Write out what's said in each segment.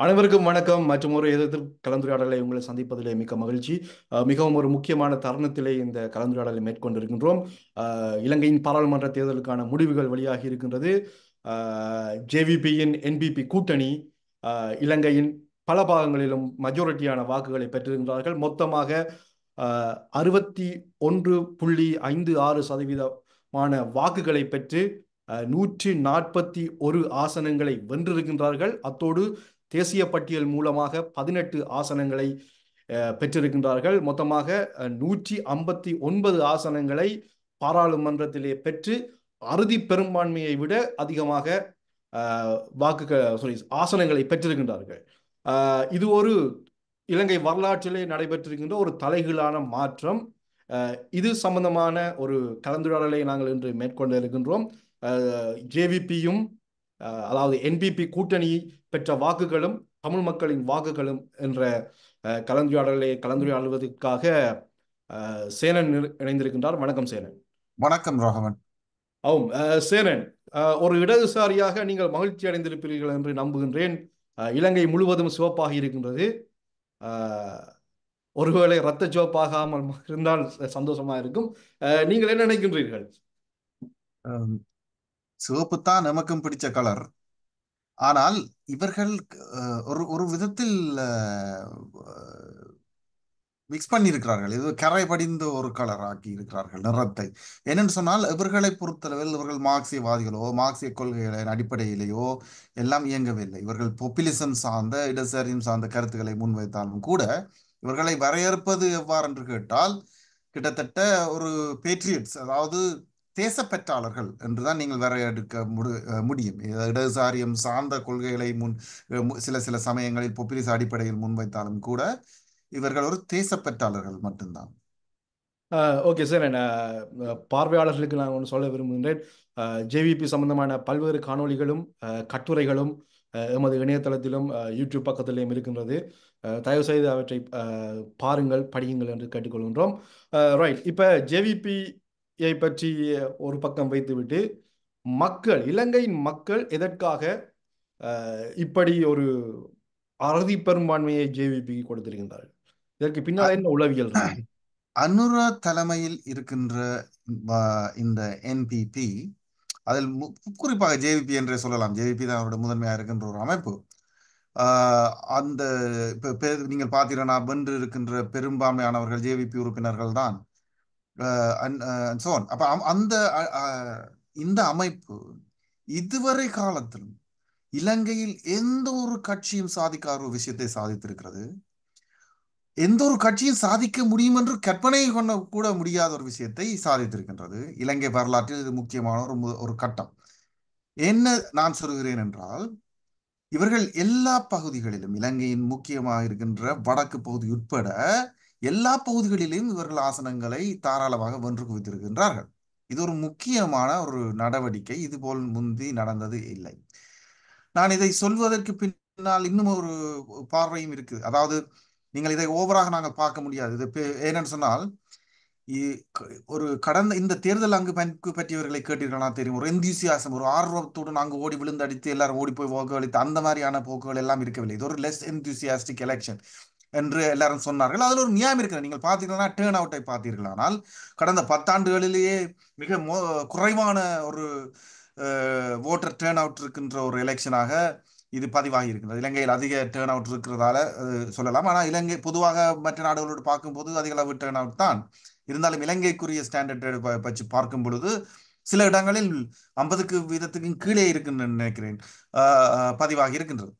அனைவருக்கும் வணக்கம் மற்றும் ஒரு எதிர்த்து கலந்துரையாடலை உங்களை சந்திப்பதிலே மிக்க மகிழ்ச்சி. மிகவும் ஒரு முக்கியமான தருணத்திலே இந்த கலந்துரையாடலை மேற்கொண்டிருக்கின்றோம். இலங்கையின் பாராளுமன்ற தேர்தலுக்கான முடிவுகள் வெளியாகி இருக்கின்றது. ஜேவிபியின் என்பிபி கூட்டணி இலங்கையின் பல பாகங்களிலும் மெஜாரிட்டியான வாக்குகளை பெற்றிருக்கிறார்கள். மொத்தமாக 61.56% வாக்குகளை பெற்று 141 ஆசனங்களை வென்றிருக்கின்றார்கள். அத்தோடு தேசிய பட்டியல் மூலமாக 18 ஆசனங்களை பெற்றிருக்கின்றார்கள். மொத்தமாக 159 ஆசனங்களை பாராளுமன்றத்திலே பெற்று அறுதி பெரும்பான்மையை விட அதிகமாக ஆசனங்களை பெற்றிருக்கின்றார்கள். இது ஒரு இலங்கை வரலாற்றிலே நடைபெற்றிருக்கின்ற ஒரு தலைகீழான மாற்றம். இது சம்பந்தமான ஒரு கலந்துரையாடலை நாங்கள் இன்று மேற்கொண்டு இருக்கின்றோம். ஜேவிபியும் அதாவது என்பிபி கூட்டணி பெற்ற வாக்குகளும் தமிழ் மக்களின் வாக்குகளும் என்ற கலந்துரையாடுவதற்காக சேனன் இணைந்திருக்கின்றார். வணக்கம் சேனன். வணக்கம் ராகவன். ஆம் சேனன், ஒரு இடதுசாரியாக நீங்கள் மகிழ்ச்சி அடைந்திருப்பீர்கள் என்று நம்புகின்றேன். இலங்கை முழுவதும் சிவப்பாகி இருக்கின்றது. ஒருவேளை இரத்த சிவப்பாகாமல் இருந்தால் சந்தோஷமா இருக்கும். நீங்கள் என்ன நினைக்கின்றீர்கள்? சிவப்பு தான் நமக்கும் பிடிச்ச கலர். ஆனால் இவர்கள் ஒரு ஒரு விதத்தில் மிக்ஸ் பண்ணி இருக்கிறார்கள். இது கரை படிந்த ஒரு கலர் ஆக்கி இருக்கிறார்கள் நிறத்தை. என்னென்னு சொன்னால் இவர்களை பொறுத்தளவில் இவர்கள் மார்க்சியவாதிகளோ மார்க்சிய கொள்கைகளின் அடிப்படையிலேயோ எல்லாம் இயங்கவில்லை. இவர்கள் பொப்புலிசம் சார்ந்த இடதுசாரியம் சார்ந்த கருத்துக்களை முன்வைத்தாலும் கூட இவர்களை வரையறுப்பது எவ்வாறு என்று கேட்டால் கிட்டத்தட்ட ஒரு பேட்ரியட்ஸ், அதாவது தேசப்பற்றாளர்கள் என்றுதான் நீங்கள் வரையறுக்க முடியும். இடதுசாரியம் சார்ந்த கொள்கைகளை சில சில சமயங்களில் பொப்புலிச அடிப்படையில் முன்வைத்தாலும் கூட இவர்கள் ஒரு தேசப்பற்றாளர்கள் மட்டும்தான். ஓகே சார், பார்வையாளர்களுக்கு நான் ஒன்று சொல்ல விரும்புகின்றேன். ஜேவிபி சம்பந்தமான பல்வேறு காணொளிகளும் கட்டுரைகளும் எமது இணையதளத்திலும் யூடியூப் பக்கத்திலும் இருக்கின்றது. தயவு செய்து அவற்றை பாருங்கள், படியுங்கள் என்று கேட்டுக்கொள்கின்றோம். ரைட், இப்போ ஜேவிபியை பற்றி ஒரு பக்கம் வைத்துவிட்டு இலங்கையின் மக்கள் எதற்காக இப்படி ஒரு அறுதி பெரும்பான்மையை ஜேவிபிக்கு கொடுத்திருக்கின்றார்கள்? இதற்கு பின்னால் என்ன உளவியல் இருக்கு? அனுரா தலைமையில் இருக்கின்ற இந்த என்பிபி, அதில் குறிப்பாக ஜேவிபி என்றே சொல்லலாம். ஜேவிபி தான் அவருடைய முதன்மையாக இருக்கின்ற ஒரு அமைப்பு. அந்த நீங்கள் பார்த்தீங்கன்னா வென்று இருக்கின்ற பெரும்பான்மையானவர்கள் ஜேவிபி உறுப்பினர்கள் தான். அப்ப அந்த இந்த அமைப்பு இதுவரை காலத்திலும் இலங்கையில் எந்த ஒரு கட்சியும் சாதிக்காத ஒரு விஷயத்தை சாதித்திருக்கிறது. எந்த ஒரு கட்சியும் சாதிக்க முடியும் என்று கற்பனை கொள்ள கூட முடியாத ஒரு விஷயத்தை சாதித்திருக்கின்றது. இலங்கை வரலாற்றில் இது முக்கியமான ஒரு கட்டம். என்ன நான் சொல்கிறேன் என்றால், இவர்கள் எல்லா பகுதிகளிலும், இலங்கையின் முக்கியமாக இருக்கின்ற வடக்கு பகுதி உட்பட எல்லா பகுதிகளிலும் இவர்கள் ஆசனங்களை தாராளமாக வென்று குவித்திருக்கின்றார்கள். இது ஒரு முக்கியமான ஒரு நடவடிக்கை. இது போல் முந்தி நடந்தது இல்லை. நான் இதை சொல்வதற்கு பின்னால் இன்னும் ஒரு பார்வையும் இருக்குது. அதாவது நீங்கள் இதை ஓவராக நாங்கள் பார்க்க முடியாது. இது ஏனென்று சொன்னால், ஒரு கடந்த இந்த தேர்தல் அங்கு பற்றியவர்களை கேட்டீர்களா தெரியும். ஒரு எந்தூசியாசம், ஒரு ஆர்வத்தோடு நாங்கள் ஓடி விழுந்து அடித்து எல்லாரும் ஓடி போய் வாக்களித்து அந்த மாதிரியான போக்குகள் எல்லாம் இருக்கவில்லை. இது ஒரு லெஸ் எந்தூசியாஸ்டிக் எலெக்ஷன் என்று எல்லாரும் சொன்னார்கள். அதில் ஒரு நியாயம் இருக்கிறது. நீங்கள் பார்த்தீங்கன்னா டேர்ன் அவுட்டை பார்த்தீர்களானால் கடந்த 10 ஆண்டுகளிலேயே மிக குறைவான ஒரு ஓட்டர் டேர்ன் அவுட் இருக்கின்ற ஒரு எலெக்ஷனாக இது பதிவாகி இருக்கிறது. இலங்கையில் அதிக டேர்ன் அவுட் இருக்கிறதால சொல்லலாம். ஆனால் இலங்கை பொதுவாக மற்ற நாடுகளோடு பார்க்கும்போது அதிக அளவு டேர்ன் அவுட் தான் இருந்தாலும் இலங்கைக்குரிய ஸ்டாண்டர்ட் வச்சு பார்க்கும் பொழுது சில இடங்களில் 50% கீழே இருக்குன்னு நினைக்கிறேன் பதிவாகி இருக்கின்றது.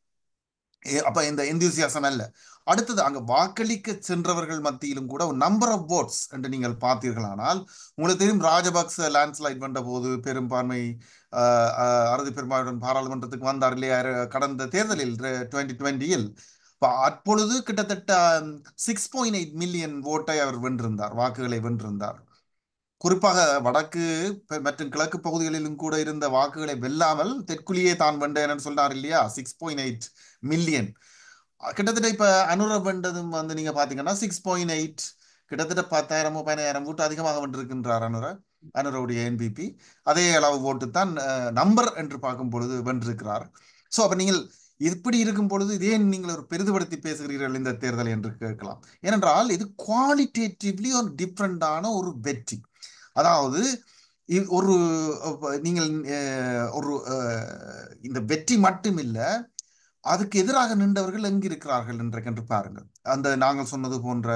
அப்ப இந்த எந்தூசியாசம் அல்ல. அடுத்தது, அங்க வாக்களிக்க சென்றவர்கள் மத்தியிலும் கூட ஒரு நம்பர் ஆஃப் votes என்று நீங்கள் பார்த்தீர்களானால் உங்களுக்கு தெரியும், ராஜபக்ச லேண்ட்ஸ்லைட் வந்த போது பெரும்பான்மை அறுதி பெரும்பான்மையுடன் பாராளுமன்றத்துக்கு வந்தார் இல்லையா கடந்த தேர்தலில் 2020-ல். அப்பொழுது கிட்டத்தட்ட 6.8 மில்லியன் ஓட்டை அவர் வென்றிருந்தார், வாக்குகளை வென்றிருந்தார். குறிப்பாக வடக்கு மற்றும் கிழக்கு பகுதிகளிலும் கூட இருந்த வாக்குகளை வெல்லாமல் தெற்குலியே தான் வென்றேன்னு சொன்னார் இல்லையா, 6.8 மில்லியன். கிட்டத்தட்ட இப்ப அனுர வென்றதும் நீங்க பாத்தீங்கன்னா 6.8, கிட்டத்தட்ட 10,000 15,000 ஓட்டு அதிகமாக வென்றிருக்கின்றார் அனுரவுடைய என்பிபி. அதே அளவு ஓட்டு தான் நம்பர் என்று பார்க்கும் பொழுது வென்றிருக்கிறார். ஸோ அப்ப நீங்கள் இப்படி இருக்கும் பொழுது இதே நீங்கள் ஒரு பெரிதுபடுத்தி பேசுகிறீர்கள் இந்த தேர்தல் என்று கேட்கலாம். ஏனென்றால் இது குவாலிட்டேட்டிவ்லி ஒரு டிஃப்ரெண்டான ஒரு வெற்றி. அதாவது ஒரு நீங்கள் ஒரு இந்த வெற்றி மட்டும் இல்லை, அதுக்கு எதிராக நின்றவர்கள் எங்கு இருக்கிறார்கள் என்று பாருங்கள். அந்த நாங்கள் சொன்னது போன்ற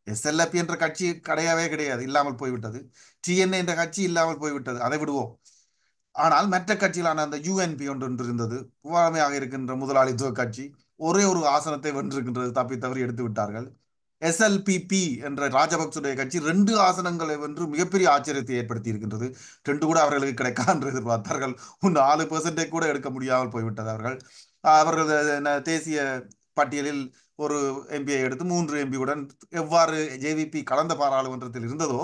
எஸ்எல்எபி என்ற கட்சி கிடையவே கிடையாது, இல்லாமல் போய்விட்டது. டிஎன்ஏ என்ற கட்சி இல்லாமல் போய்விட்டது, அதை விடுவோம். ஆனால் மற்ற கட்சிகளான அந்த யூஎன்பி ஒன்று இருந்தது, புவாமையாக இருக்கின்ற முதலாளித்துவ கட்சி, ஒரே ஒரு ஆசனத்தை வென்றிருக்கின்றது, தப்பி தவறி எடுத்து விட்டார்கள். எஸ்எல்பிபி என்ற ராஜபக்சுடைய கட்சி 2 ஆசனங்களை வென்று மிகப்பெரிய ஆச்சரியத்தை ஏற்படுத்தி இருக்கின்றது. 2 கூட அவர்களுக்கு கிடைக்காது என்று எதிர்பார்த்தார்கள். 4% கூட எடுக்க முடியாமல் போய்விட்டது. அவர்கள் தேசிய பட்டியலில் ஒரு எம்பியை எடுத்து 3 எம்பியுடன் எவ்வாறு ஜேவிபி கடந்த பாராளுமன்றத்தில் இருந்ததோ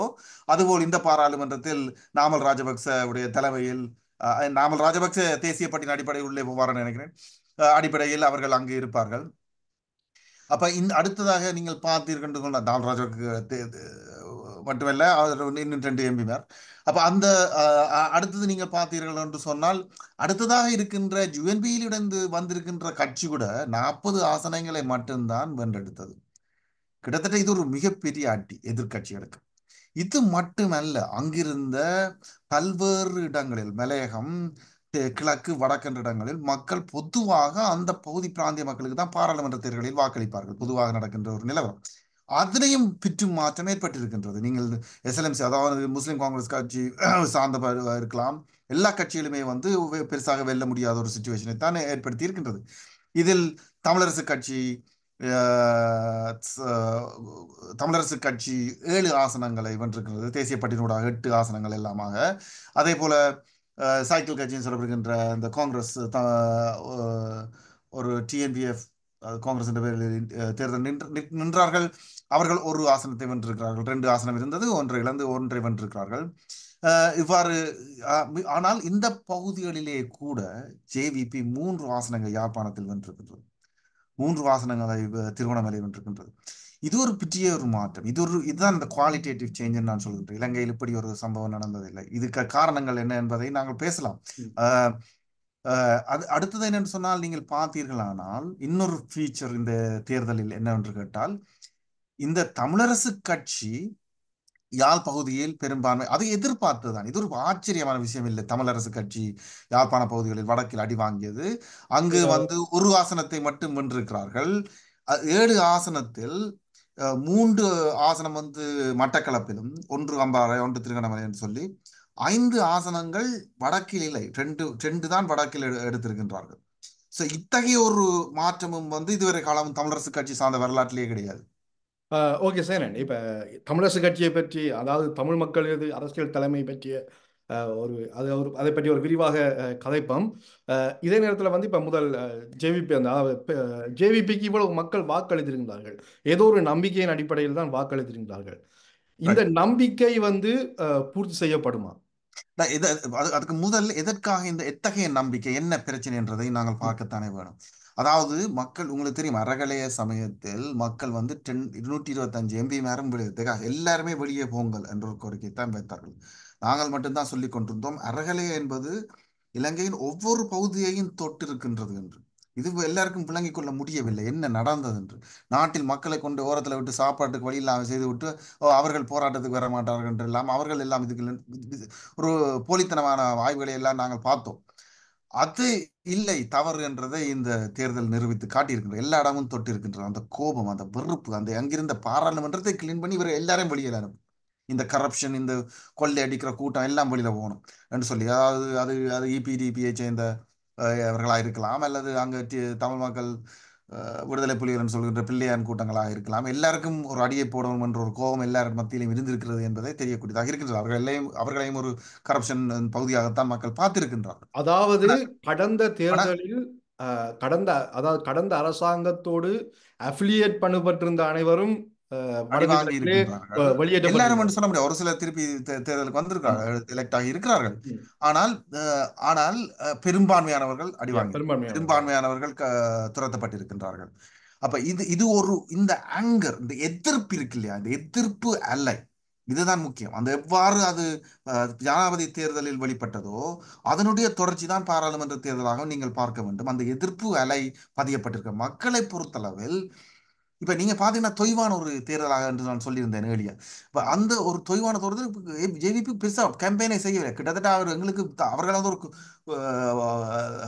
அதுபோல் இந்த பாராளுமன்றத்தில் நாமல் ராஜபக்ச உடைய தலைமையில், நாமல் ராஜபக்ச தேசிய பட்டியல் அடிப்படையில் உள்ளே போவார் நினைக்கிறேன், அடிப்படையில் அவர்கள் அங்கு இருப்பார்கள். அப்ப இந்த அடுத்ததாக நீங்கள் பார்த்தீர்கள் தால்ராஜாவுக்கு மட்டுமல்ல, இன்னும் 2 எம்பிமார். அப்ப அந்த அடுத்தது நீங்கள் பார்த்தீர்கள் என்று சொன்னால், அடுத்ததாக இருக்கின்ற யுஎன்பியிலிருந்து வந்திருக்கின்ற கட்சி கூட 40 ஆசனங்களை மட்டும்தான் வென்றெடுத்தது. கிட்டத்தட்ட இது ஒரு மிகப்பெரிய அடி எதிர்கட்சிகளுக்கு. இது மட்டுமல்ல, அங்கிருந்த பல்வேறு இடங்களில் மலையகம், கிழக்கு, வடக்கென்ற இடங்களில் மக்கள் பொதுவாக அந்த பகுதி பிராந்திய மக்களுக்கு தான் பாராளுமன்ற தேர்தலில் வாக்களிப்பார்கள், பொதுவாக நடக்கின்ற ஒரு நிலவரம். அதிலையும் பிற்றும் மாற்றம் ஏற்பட்டிருக்கின்றது. நீங்கள் எஸ்எல்எம்சி, அதாவது முஸ்லிம் காங்கிரஸ் கட்சி சார்ந்த இருக்கலாம், எல்லா கட்சிகளுமே பெருசாக வெல்ல முடியாத ஒரு சுச்சுவேஷனை தான் ஏற்படுத்தி இருக்கின்றது. இதில் தமிழரசு கட்சி தமிழரசு கட்சி 7 ஆசனங்களை வென்றிருக்கிறது, தேசிய பட்டியலூடாக 8 ஆசனங்கள் எல்லாமாக. அதே போல சைக்கிள் கட்சின்னு சொல்லப்படுகின்ற இந்த காங்கிரஸ் ஒரு டிஎன்பிஎஃப் காங்கிரஸ் என்ற பெயரில் தேர்தல் நின்றார்கள். அவர்கள் 1 ஆசனத்தை வென்றிருக்கிறார்கள். 2 ஆசனம் இருந்தது, ஒன்றை இழந்து ஒன்றை வென்றிருக்கிறார்கள். இவ்வாறு ஆனால் இந்த பகுதிகளிலே கூட ஜேவிபி 3 ஆசனங்கள் யாழ்ப்பாணத்தில் வென்றிருக்கின்றது, 3 ஆசனங்களை திருவண்ணாமலை வென்றிருக்கின்றது. இது ஒரு பெரிய ஒரு மாற்றம். இதுதான் இந்த குவாலிட்டேட்டிவ் சேஞ்ச் நான் சொல்கின்றேன். இலங்கையில் இப்படி ஒரு சம்பவம் நடந்ததில்லை. இதுக்கு காரணங்கள் என்ன என்பதை நாங்கள் பேசலாம். அடுத்தது என்னன்னு சொன்னால், நீங்கள் பார்த்தீர்களானால் இன்னொரு ஃபீச்சர் இந்த தேர்தலில் என்னவென்று கேட்டால், இந்த தமிழரசு கட்சி யாழ் பகுதியில் பெரும்பான்மை, அதை எதிர்பார்த்ததுதான். இது ஒரு ஆச்சரியமான விஷயம் இல்லை. தமிழரசு கட்சி யாழ்ப்பாண பகுதிகளில் வடக்கில் அடி வாங்கியது. அங்கு 1 ஆசனத்தை மட்டும் வென்றிருக்கிறார்கள். 7 ஆசனத்தில் 3 ஆசனம் மட்டக்களப்பிலும், 1 அம்பாறை, 1 திருகோணமலை என்று சொல்லி 5 ஆசனங்கள் வடக்கில் இல்லை, 2 தான் வடக்கில் எடுத்திருக்கின்றார்கள். ஸோ இத்தகைய ஒரு மாற்றமும் இதுவரை காலம் தமிழரசு கட்சி சார்ந்த வரலாற்றிலேயே கிடையாது. ஓகே சார், இப்போ தமிழரசு கட்சியை பற்றி, அதாவது தமிழ் மக்களது அரசியல் தலைமை பற்றிய அதை பற்றி ஒரு விரிவாக கதைப்போம். இதே நேரத்தில் இப்போ முதல் ஜேவிபி, அதாவது ஜேவிபிக்கு இவ்வளவு மக்கள் வாக்களித்திருக்கிறார்கள், ஏதோ ஒரு நம்பிக்கையின் அடிப்படையில் தான் வாக்களித்திருக்கிறார்கள். இந்த நம்பிக்கை பூர்த்தி செய்யப்படுமா? அதுக்கு முதல் எதற்காக இந்த எத்தகைய நம்பிக்கை, என்ன பிரச்சனை என்றதை நாங்கள் பார்க்கத்தானே வேணும். அதாவது மக்கள், உங்களுக்கு தெரியும், அறகலைய சமயத்தில் மக்கள் 225 எம்பி மேரம் விடுவதற்காக எல்லாருமே வெளியே போங்கள் என்ற ஒரு கோரிக்கை தான் வைத்தார்கள். நாங்கள் மட்டும்தான் சொல்லிக் கொண்டிருந்தோம், அறகலைய என்பது இலங்கையின் ஒவ்வொரு பகுதியையும் தொட்டிருக்கின்றது என்று. இது எல்லாருக்கும் விளங்கிக் கொள்ள முடியவில்லை என்ன நடந்தது என்று. நாட்டில் மக்களை கொண்டு ஓரத்தில் விட்டு சாப்பாட்டுக்கு வழி இல்லாமல் செய்து விட்டு அவர்கள் போராட்டத்துக்கு வர மாட்டார்கள் என்று எல்லாம் அவர்கள் எல்லாம் இதுக்கு ஒரு போலித்தனமான ஆய்வுகளை எல்லாம் நாங்கள் பார்த்தோம். அது இல்லை, தவறு என்றதை இந்த தேர்தல் நிரூபித்து காட்டியிருக்கின்ற. எல்லா இடமும் தொட்டு இருக்கின்றது அந்த கோபம், அந்த வெறுப்பு, அந்த அங்கிருந்த பாராளுமன்றத்தை கிளீன் பண்ணி இவர் எல்லாரையும் வெளியில் அனுப்பும். இந்த கரப்ஷன், இந்த கொள்ளை அடிக்கிற கூட்டம் எல்லாம் வெளியில போகணும் என்று சொல்லி, அதாவது அது இபிடிபியை சேர்ந்த அவர்களாக இருக்கலாம், அல்லது அங்கே தமிழ் மக்கள் விடுதலை புலிகள் சொல்கின்ற பிள்ளையான் கூட்டங்களாக இருக்கலாம். எல்லாருக்கும் ஒரு அடியை போடணும் என்ற ஒரு கோபம் எல்லாரும் மத்தியிலும் இருந்திருக்கிறது என்பதை தெரியக்கூடியதாக இருக்கின்றது. அவர்களையும் ஒரு கரப்ஷன் பகுதியாகத்தான் மக்கள் பார்த்திருக்கின்றார்கள். அதாவது கடந்த தேர்தலில் கடந்த அரசாங்கத்தோடு அஃபிலியேட் பண்ணப்பட்டிருந்த அனைவரும் எல்லாரும் சொல்ல முடியாது. ஒரு சிலர் திருப்பி தேர்தலுக்கு வந்திருக்காங்க, எலெக்ட் ஆகி இருக்கிறார்கள். ஆனால் பெரும்பான்மையானவர்கள் பெரும்பான்மையானவர்கள் துரத்தப்பட்டிருக்கின்றார்கள். அப்ப இது ஒரு இந்த ஆங்கர், இந்த எதிர்ப்பு இருக்கு இல்லையா, இந்த எதிர்ப்பு அல்ல, இதுதான் முக்கியம். அந்த எவ்வாறு அது ஜனாதிபதி தேர்தலில் வெளிப்பட்டதோ அதனுடைய தொடர்ச்சி தான் பாராளுமன்ற தேர்தலாக நீங்கள் பார்க்க வேண்டும். அந்த எதிர்ப்பு அலை பதியப்பட்டிருக்க மக்களை பொறுத்தளவில் இப்ப நீங்க பாத்தீங்கன்னா தொய்வான ஒரு தேர்தலாக என்று நான் சொல்லியிருந்தேன் ஏழியா. இப்ப அந்த ஒரு தொய்வான தேர்தல் ஜேவிபி பெருசா கேம்பெயினை செய்யவில்லை. கிட்டத்தட்ட அவர் எங்களுக்கு அவர்கள் வந்து ஒரு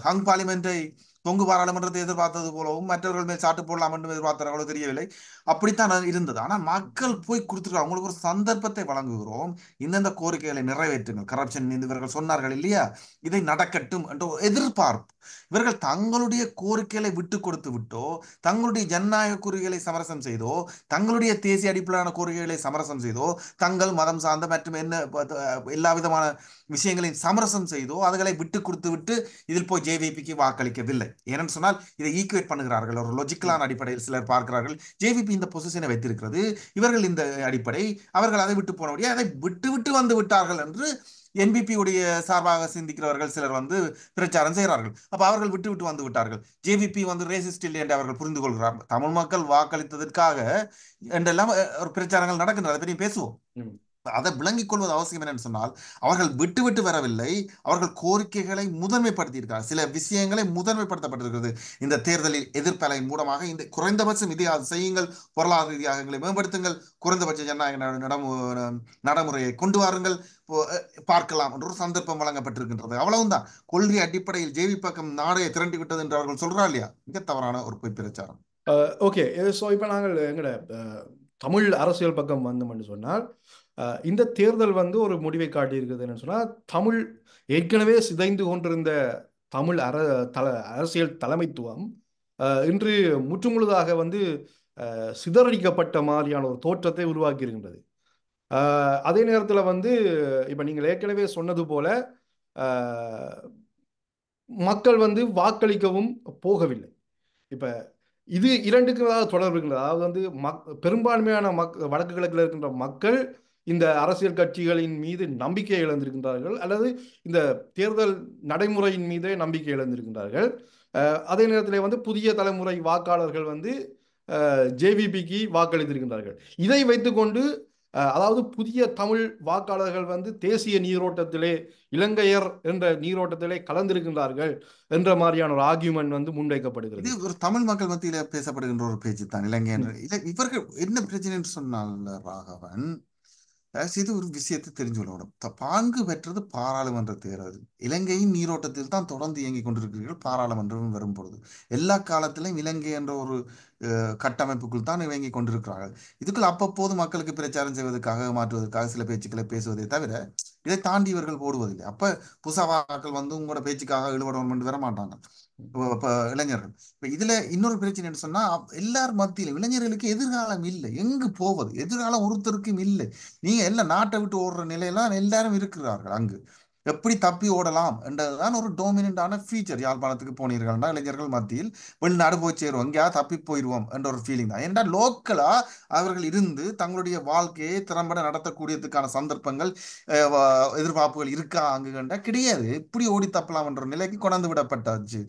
ஹங் பார்லிமெண்டை தொங்கு பாராளுமன்றத்தை எதிர்பார்த்தது போலவும் மற்றவர்கள் மேல் சாட்டு போடலாம் என்று எதிர்பார்த்தார்களோ தெரியவில்லை. அப்படித்தான் அது இருந்தது. ஆனால் மக்கள் போய் கொடுத்துருக்காங்க. அவங்களுக்கு ஒரு சந்தர்ப்பத்தை வழங்குகிறோம், இந்தந்த கோரிக்கைகளை நிறைவேற்றுங்கள், கரப்ஷன் இவர்கள் சொன்னார்கள் இல்லையா, இதை நடக்கட்டும் என்ற ஒரு எதிர்பார்ப்பு. இவர்கள் தங்களுடைய கோரிக்கைகளை விட்டு கொடுத்து விட்டோ, தங்களுடைய ஜனநாயக கோரிக்கைகளை சமரசம் செய்தோ, தங்களுடைய தேசிய அடிப்படையிலான கோரிக்கைகளை சமரசம் செய்தோ, தங்கள் மதம் சார்ந்த மற்றும் என்ன எல்லா விதமான விஷயங்களையும் சமரசம் செய்தோ அதுகளை விட்டு கொடுத்து விட்டு இதில் போய் ஜேவிபிக்கு வாக்களிக்கவில்லை. ஏனென்று சொன்னால் இதை ஈக்குவேட் பண்ணுகிறார்கள். ஒரு லாஜிக்கலான அடிப்படையில் சிலர் பார்க்கிறார்கள், ஜேவிபி இந்த பொசிஷனை வைத்திருக்கிறது, இவர்கள் இந்த அடிப்படை, அவர்கள் அதை விட்டு போனபடியே அதை விட்டு விட்டு வந்து விட்டார்கள் என்று என்பிபி உடைய சார்பாக சிந்திக்கிறவர்கள் சிலர் வந்து பிரச்சாரம் செய்கிறார்கள். அப்ப அவர்கள் விட்டு விட்டு வந்து விட்டார்கள், ஜேவிபி வந்து ரேசிஸ்ட் இல்லை என்று அவர்கள் புரிந்து கொள்கிறார்கள். தமிழ் மக்கள் வாக்களித்ததற்காக என்றெல்லாம் ஒரு பிரச்சாரங்கள் நடக்கின்றன. அதை பற்றி பேசுவோம். அதை விளங்கிக் கொள்வது அவசியம். என்னன்னு சொன்னால் அவர்கள் விட்டு விட்டு வரவில்லை, அவர்கள் கோரிக்கைகளை முதன்மைப்படுத்தியிருக்கிறார். சில விஷயங்களை முதன்மைப்படுத்தப்பட்டிருக்கிறது இந்த தேர்தலில் எதிர்ப்பலை மூலமாக. இந்த குறைந்தபட்சம் இதை செய்யுங்கள், பொருளாதார ரீதியாக எங்களை மேம்படுத்துங்கள், குறைந்தபட்ச ஜனநாயக நடைமுறையை கொண்டு வாருங்கள், பார்க்கலாம் என்ற ஒரு சந்தர்ப்பம் வழங்கப்பட்டிருக்கின்றது. அவ்வளவுதான். கொள்கை அடிப்படையில் ஜேவி பக்கம் நாடே திரண்டு விட்டது என்று அவர்கள் சொல்றா இல்லையா, மிக தவறான ஒரு பொய் பிரச்சாரம். ஓகே. ஸோ இப்போ நாங்கள் எங்கட தமிழ் அரசியல் பக்கம் வந்தோம்னு சொன்னால் இந்த தேர்தல் வந்து ஒரு முடிவை காட்டியிருக்குதுன்னு சொன்னால், தமிழ் ஏற்கனவே சிதைந்து கொண்டிருந்த தமிழ் அரசியல் தலைமைத்துவம் இன்று முற்றுமுழுதாக வந்து சிதறடிக்கப்பட்ட மாதிரியான ஒரு தோற்றத்தை உருவாக்கி இருக்கின்றது. அதே நேரத்தில் வந்து இப்போ நீங்கள் ஏற்கனவே சொன்னது போல மக்கள் வந்து வாக்களிக்கவும் போகவில்லை. இப்போ இது இரண்டுக்கும் ஏதாவது தொடர்பு இருக்கின்றது. அதாவது வந்து பெரும்பான்மையான வடக்கு கிழக்கில் இருக்கின்ற மக்கள் இந்த அரசியல் கட்சிகளின் மீது நம்பிக்கை இழந்திருக்கின்றார்கள், அல்லது இந்த தேர்தல் நடைமுறையின் மீதே நம்பிக்கை இழந்திருக்கின்றார்கள். அதே நேரத்தில் வந்து புதிய தலைமுறை வாக்காளர்கள் வந்து ஜேவிபிக்கு வாக்களித்திருக்கின்றார்கள். இதை வைத்துக்கொண்டு அதாவது புதிய தமிழ் வாக்காளர்கள் வந்து தேசிய நீரோட்டத்திலே இலங்கையர் என்ற நீரோட்டத்திலே கலந்திருக்கின்றார்கள் என்ற மாதிரியான ஒரு ஆர்கியூமெண்ட் வந்து முன்வைக்கப்படுகிறது. இது ஒரு தமிழ் மக்கள் மத்தியில பேசப்படுகின்ற ஒரு பேச்சு தான் இலங்கை என்று. இவர்கள் என்ன பிரச்சனை சொன்னால் ராகவன், இது ஒரு விஷயத்தை தெரிஞ்சு கொள்ளணும். பாங்கு பெற்றது பாராளுமன்ற தேர்தல். இலங்கையின் நீரோட்டத்தில் தான் தொடர்ந்து இயங்கிக் கொண்டிருக்கிறீர்கள். பாராளுமன்றம் வரும் பொழுது எல்லா காலத்திலும் இலங்கை என்ற ஒரு கட்டமைப்புக்குள் தான் இயங்கிக் கொண்டிருக்கிறார்கள். இதுக்குள் அவ்வப்போது மக்களுக்கு பிரச்சாரம் செய்வதற்காக மாற்றுவதற்காக சில பேச்சுக்களை பேசுவதை தவிர இதை தாண்டி இவர்கள் போடுவதில்லை. அப்ப புசவாக்கள் வந்து உங்களோட பேச்சுக்காக ஈடுபடணும் வர மாட்டாங்க இளைஞர்கள். இப்ப இதுல இன்னொரு பிரச்சனை என்ன சொன்னா, எல்லார் மத்தியிலும் இளைஞர்களுக்கு எதிர்காலம் இல்லை. எங்கு போவது, எதிர்காலம் ஒருத்தருக்கும் இல்லை. நீங்க எல்லாம் நாட்டை விட்டு ஓடுற நிலையெல்லாம் எல்லாரும் இருக்கிறார்கள். அங்கு எப்படி தப்பி ஓடலாம் என்றதுதான் ஒரு டோமினண்டான ஃபீச்சர். யாழ்ப்பாணத்துக்கு போனீர்கள்னா இளைஞர்கள் மத்தியில் வெளிநாடு போய் சேருவோம், எங்கேயாவது தப்பி போயிடுவோம் என்ற ஒரு ஃபீலிங் தான். ஏன்னா லோக்கலா அவர்கள் இருந்து தங்களுடைய வாழ்க்கையை திறம்பட நடத்தக்கூடியதுக்கான சந்தர்ப்பங்கள் எதிர்பார்ப்புகள் இருக்கா அங்கு கண்டா கிடையாது. இப்படி ஓடி தப்பலாம் என்ற நிலைக்கு கொண்டு விடப்பட்டாச்சு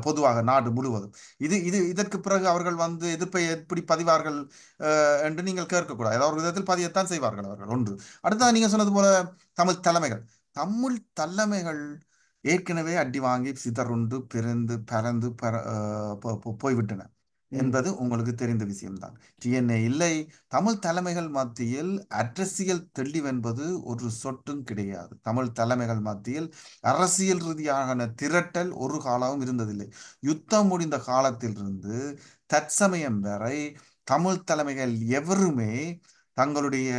பொதுவாக நாடு முழுவதும். இதற்கு பிறகு அவர்கள் வந்து எதிர்ப்பை எப்படி பதிவார்கள் என்று நீங்கள் கேட்கக்கூடாது. ஏதாவது ஒரு விதத்தில் பதியத்தான் செய்வார்கள் அவர்கள். ஒன்று. அடுத்தது நீங்க சொன்னது போல தமிழ் தலைமைகள் ஏற்கனவே அடி வாங்கி சிதறுண்டு பறந்து போய்விட்டன என்பது உங்களுக்கு தெரிந்த விஷயம்தான். டிஎன்ஏ இல்லை. தமிழ் தலைமைகள் மத்தியில் அரசியல் தெளிவென்பது ஒரு சொட்டும் கிடையாது. தமிழ் தலைமைகள் மத்தியில் அரசியல் ரீதியான திரட்டல் ஒரு காலமும் இருந்ததில்லை. யுத்தம் முடிந்த காலத்திலிருந்து தற்சமயம் வரை தமிழ் தலைமைகள் எவருமே தங்களுடைய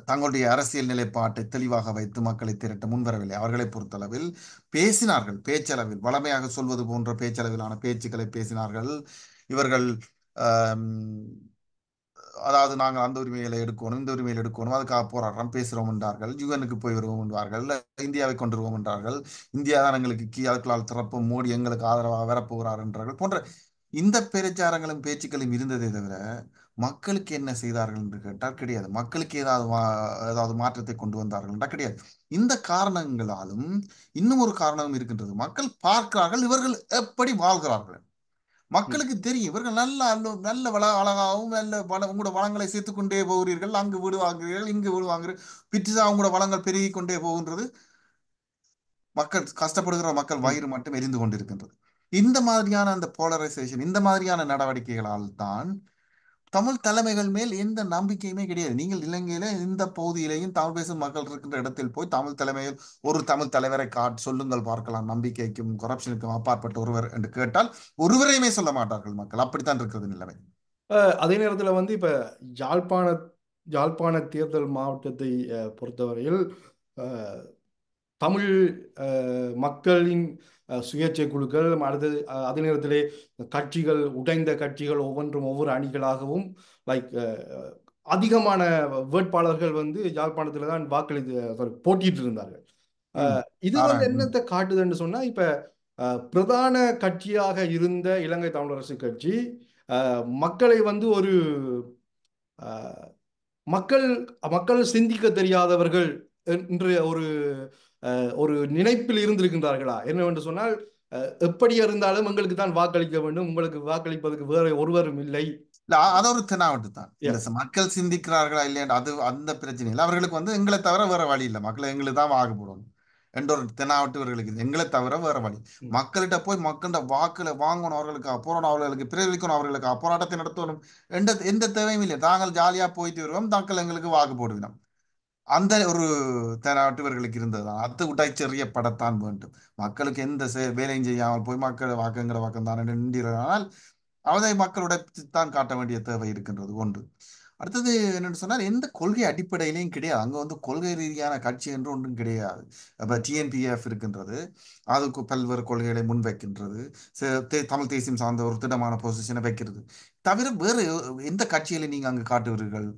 தங்களுடைய அரசியல் நிலைப்பாட்டை தெளிவாக வைத்து மக்களை திரட்ட முன்வரவில்லை. அவர்களை பொறுத்தளவில் பேசினார்கள், பேச்சளவில் வளமையாக சொல்வது போன்ற பேச்சளவிலான பேச்சுக்களை பேசினார்கள். இவர்கள் அதாவது நாங்கள் அந்த உரிமைகளை எடுக்கணும், இந்த உரிமையில் எடுக்கணும், அதுக்காக போராடுறோம், பேசுகிறோம் என்றார்கள். யுஎனுக்கு போய் வருவோம் என்றார்கள், இந்தியாவை கொண்டு வருவோம் என்றார்கள், இந்தியா தான் எங்களுக்கு அதுக்களால் திறப்போம், மோடி எங்களுக்கு ஆதரவாக வரப்போகிறார் என்றார்கள் போன்ற இந்த பிரச்சாரங்களும் பேச்சுக்களும் இருந்ததே தவிர மக்களுக்கு என்ன செய்தார்கள் என்று கேட்டால் கிடையாது. மக்களுக்கு ஏதாவது மாற்றத்தை கொண்டு வந்தார்கள் என்றால் கிடையாது. இந்த காரணங்களாலும் இன்னும் ஒரு காரணமும் இருக்கின்றது. மக்கள் பார்க்கிறார்கள் இவர்கள் எப்படி வாழ்கிறார்கள். ம், மக்களுக்கு தெரியும் இவர்கள் நல்ல நல்ல அழகாகவும் நல்ல உங்களோட வளங்களை சேர்த்து கொண்டே போகிறீர்கள், அங்கு வீடு வாங்குகிறீர்கள், இங்கு வீடு வாங்குறீர்கள், பிச்சுதான் உங்களோட வளங்கள் பெருகி கொண்டே போகின்றது, மக்கள் கஷ்டப்படுகிற மக்கள் ம். வயிறு மட்டும் எரிந்து கொண்டிருக்கின்றது. இந்த மாதிரியான அந்த போலரைசேஷன், இந்த மாதிரியான நடவடிக்கைகளால் தான் தமிழ் தலைமைகள் மேல் எந்த நம்பிக்கையுமே கிடையாது. நீங்கள் இலங்கையில எந்த பகுதியிலையும் தமிழ் பேசும் மக்கள் இருக்கின்ற இடத்தில் போய் தமிழ் தலைமையில் ஒரு தமிழ் தலைவரை சொல்லுங்கள் பார்க்கலாம், நம்பிக்கைக்கும் கரப்ஷனுக்கும் அப்பாற்பட்ட ஒருவர் என்று கேட்டால் ஒருவரையுமே சொல்ல மாட்டார்கள் மக்கள். அப்படித்தான் இருக்கிறது நிலைமை. அதே நேரத்தில் வந்து இப்போ யாழ்ப்பாண யாழ்ப்பாண தேர்தல் மாவட்டத்தை பொறுத்தவரையில் அஹ், தமிழ் மக்களின் சுயேட்சை குழுக்கள் அடுத்தது அதே நேரத்திலே கட்சிகள் உடைந்த கட்சிகள் ஒவ்வொன்றும் ஒவ்வொரு அணிகளாகவும் லைக் அதிகமான வேட்பாளர்கள் வந்து யாழ்ப்பாணத்தில் தான் வாக்களித்து sorry, போட்டியிட்டு இருந்தார்கள். ம். இது வந்து ஆராய்ந்து. என்னத்தை காட்டுதுன்னு சொன்னா இப்ப பிரதான கட்சியாக இருந்த இலங்கை தமிழரசு கட்சி மக்களை வந்து ஒரு அஹ், மக்கள் மக்கள் சிந்திக்க தெரியாதவர்கள் என்று ஒரு நினைப்பில் இருந்திருக்கின்றார்களா என்னவென்று சொன்னால் எப்படி இருந்தாலும் எங்களுக்கு தான் வாக்களிக்க வேண்டும், உங்களுக்கு வாக்களிப்பதற்கு வேற ஒருவரும் இல்லை. இல்ல அது ஒரு தெனாவட்டு தான். Yeah. மக்கள் சிந்திக்கிறார்களா இல்லையா அது அந்த பிரச்சனை இல்லை. அவர்களுக்கு எங்களை தவிர வேற வழி இல்லை, மக்களை எங்களுக்கு தான் வாக்கு போடணும் என்ற ஒரு தெனாவட்டு இவர்களுக்கு இது. எங்களை தவிர வேற வழி. ம், மக்கள்கிட்ட போய் மக்கள்கிட்ட வாக்குல வாங்கணும், அவர்களுக்கு போராடணும், அவர்களுக்கு பிரதிக்கணும், அவர்களுக்கு போராட்டத்தை நடத்தணும், எந்த தேவையும் இல்லை. தாங்கள் ஜாலியா போயிட்டு வருவோம், தாங்கள் எங்களுக்கு வாக்கு போடுவினோம். அந்த ஒரு தெனாவட்டு இவர்களுக்கு இருந்ததுதான். அது உடைச்செறியப்படத்தான் வேண்டும். மக்களுக்கு எந்த வேலையும் செய்யாமல் போய் மக்கள் வாக்குங்கிற வாக்கம் தான் நின்றால் அவதை மக்களுடன் காட்ட வேண்டிய தேவை இருக்கின்றது ஒன்று. அடுத்தது என்னன்னு சொன்னால் எந்த கொள்கை அடிப்படையிலையும் கிடையாது. அங்க கொள்கை ரீதியான கட்சி என்று ஒன்றும் கிடையாது. அப்ப டிஎன்பிஎஃப் இருக்கின்றது, அதுக்கு பல்வேறு கொள்கைகளை முன்வைக்கின்றது, தமிழ் தேசியம் சார்ந்த ஒரு திடமான பொசிஷனை வைக்கிறது. தவிர வேறு எந்த கட்சியில நீங்க அங்கு காட்டுவீர்கள்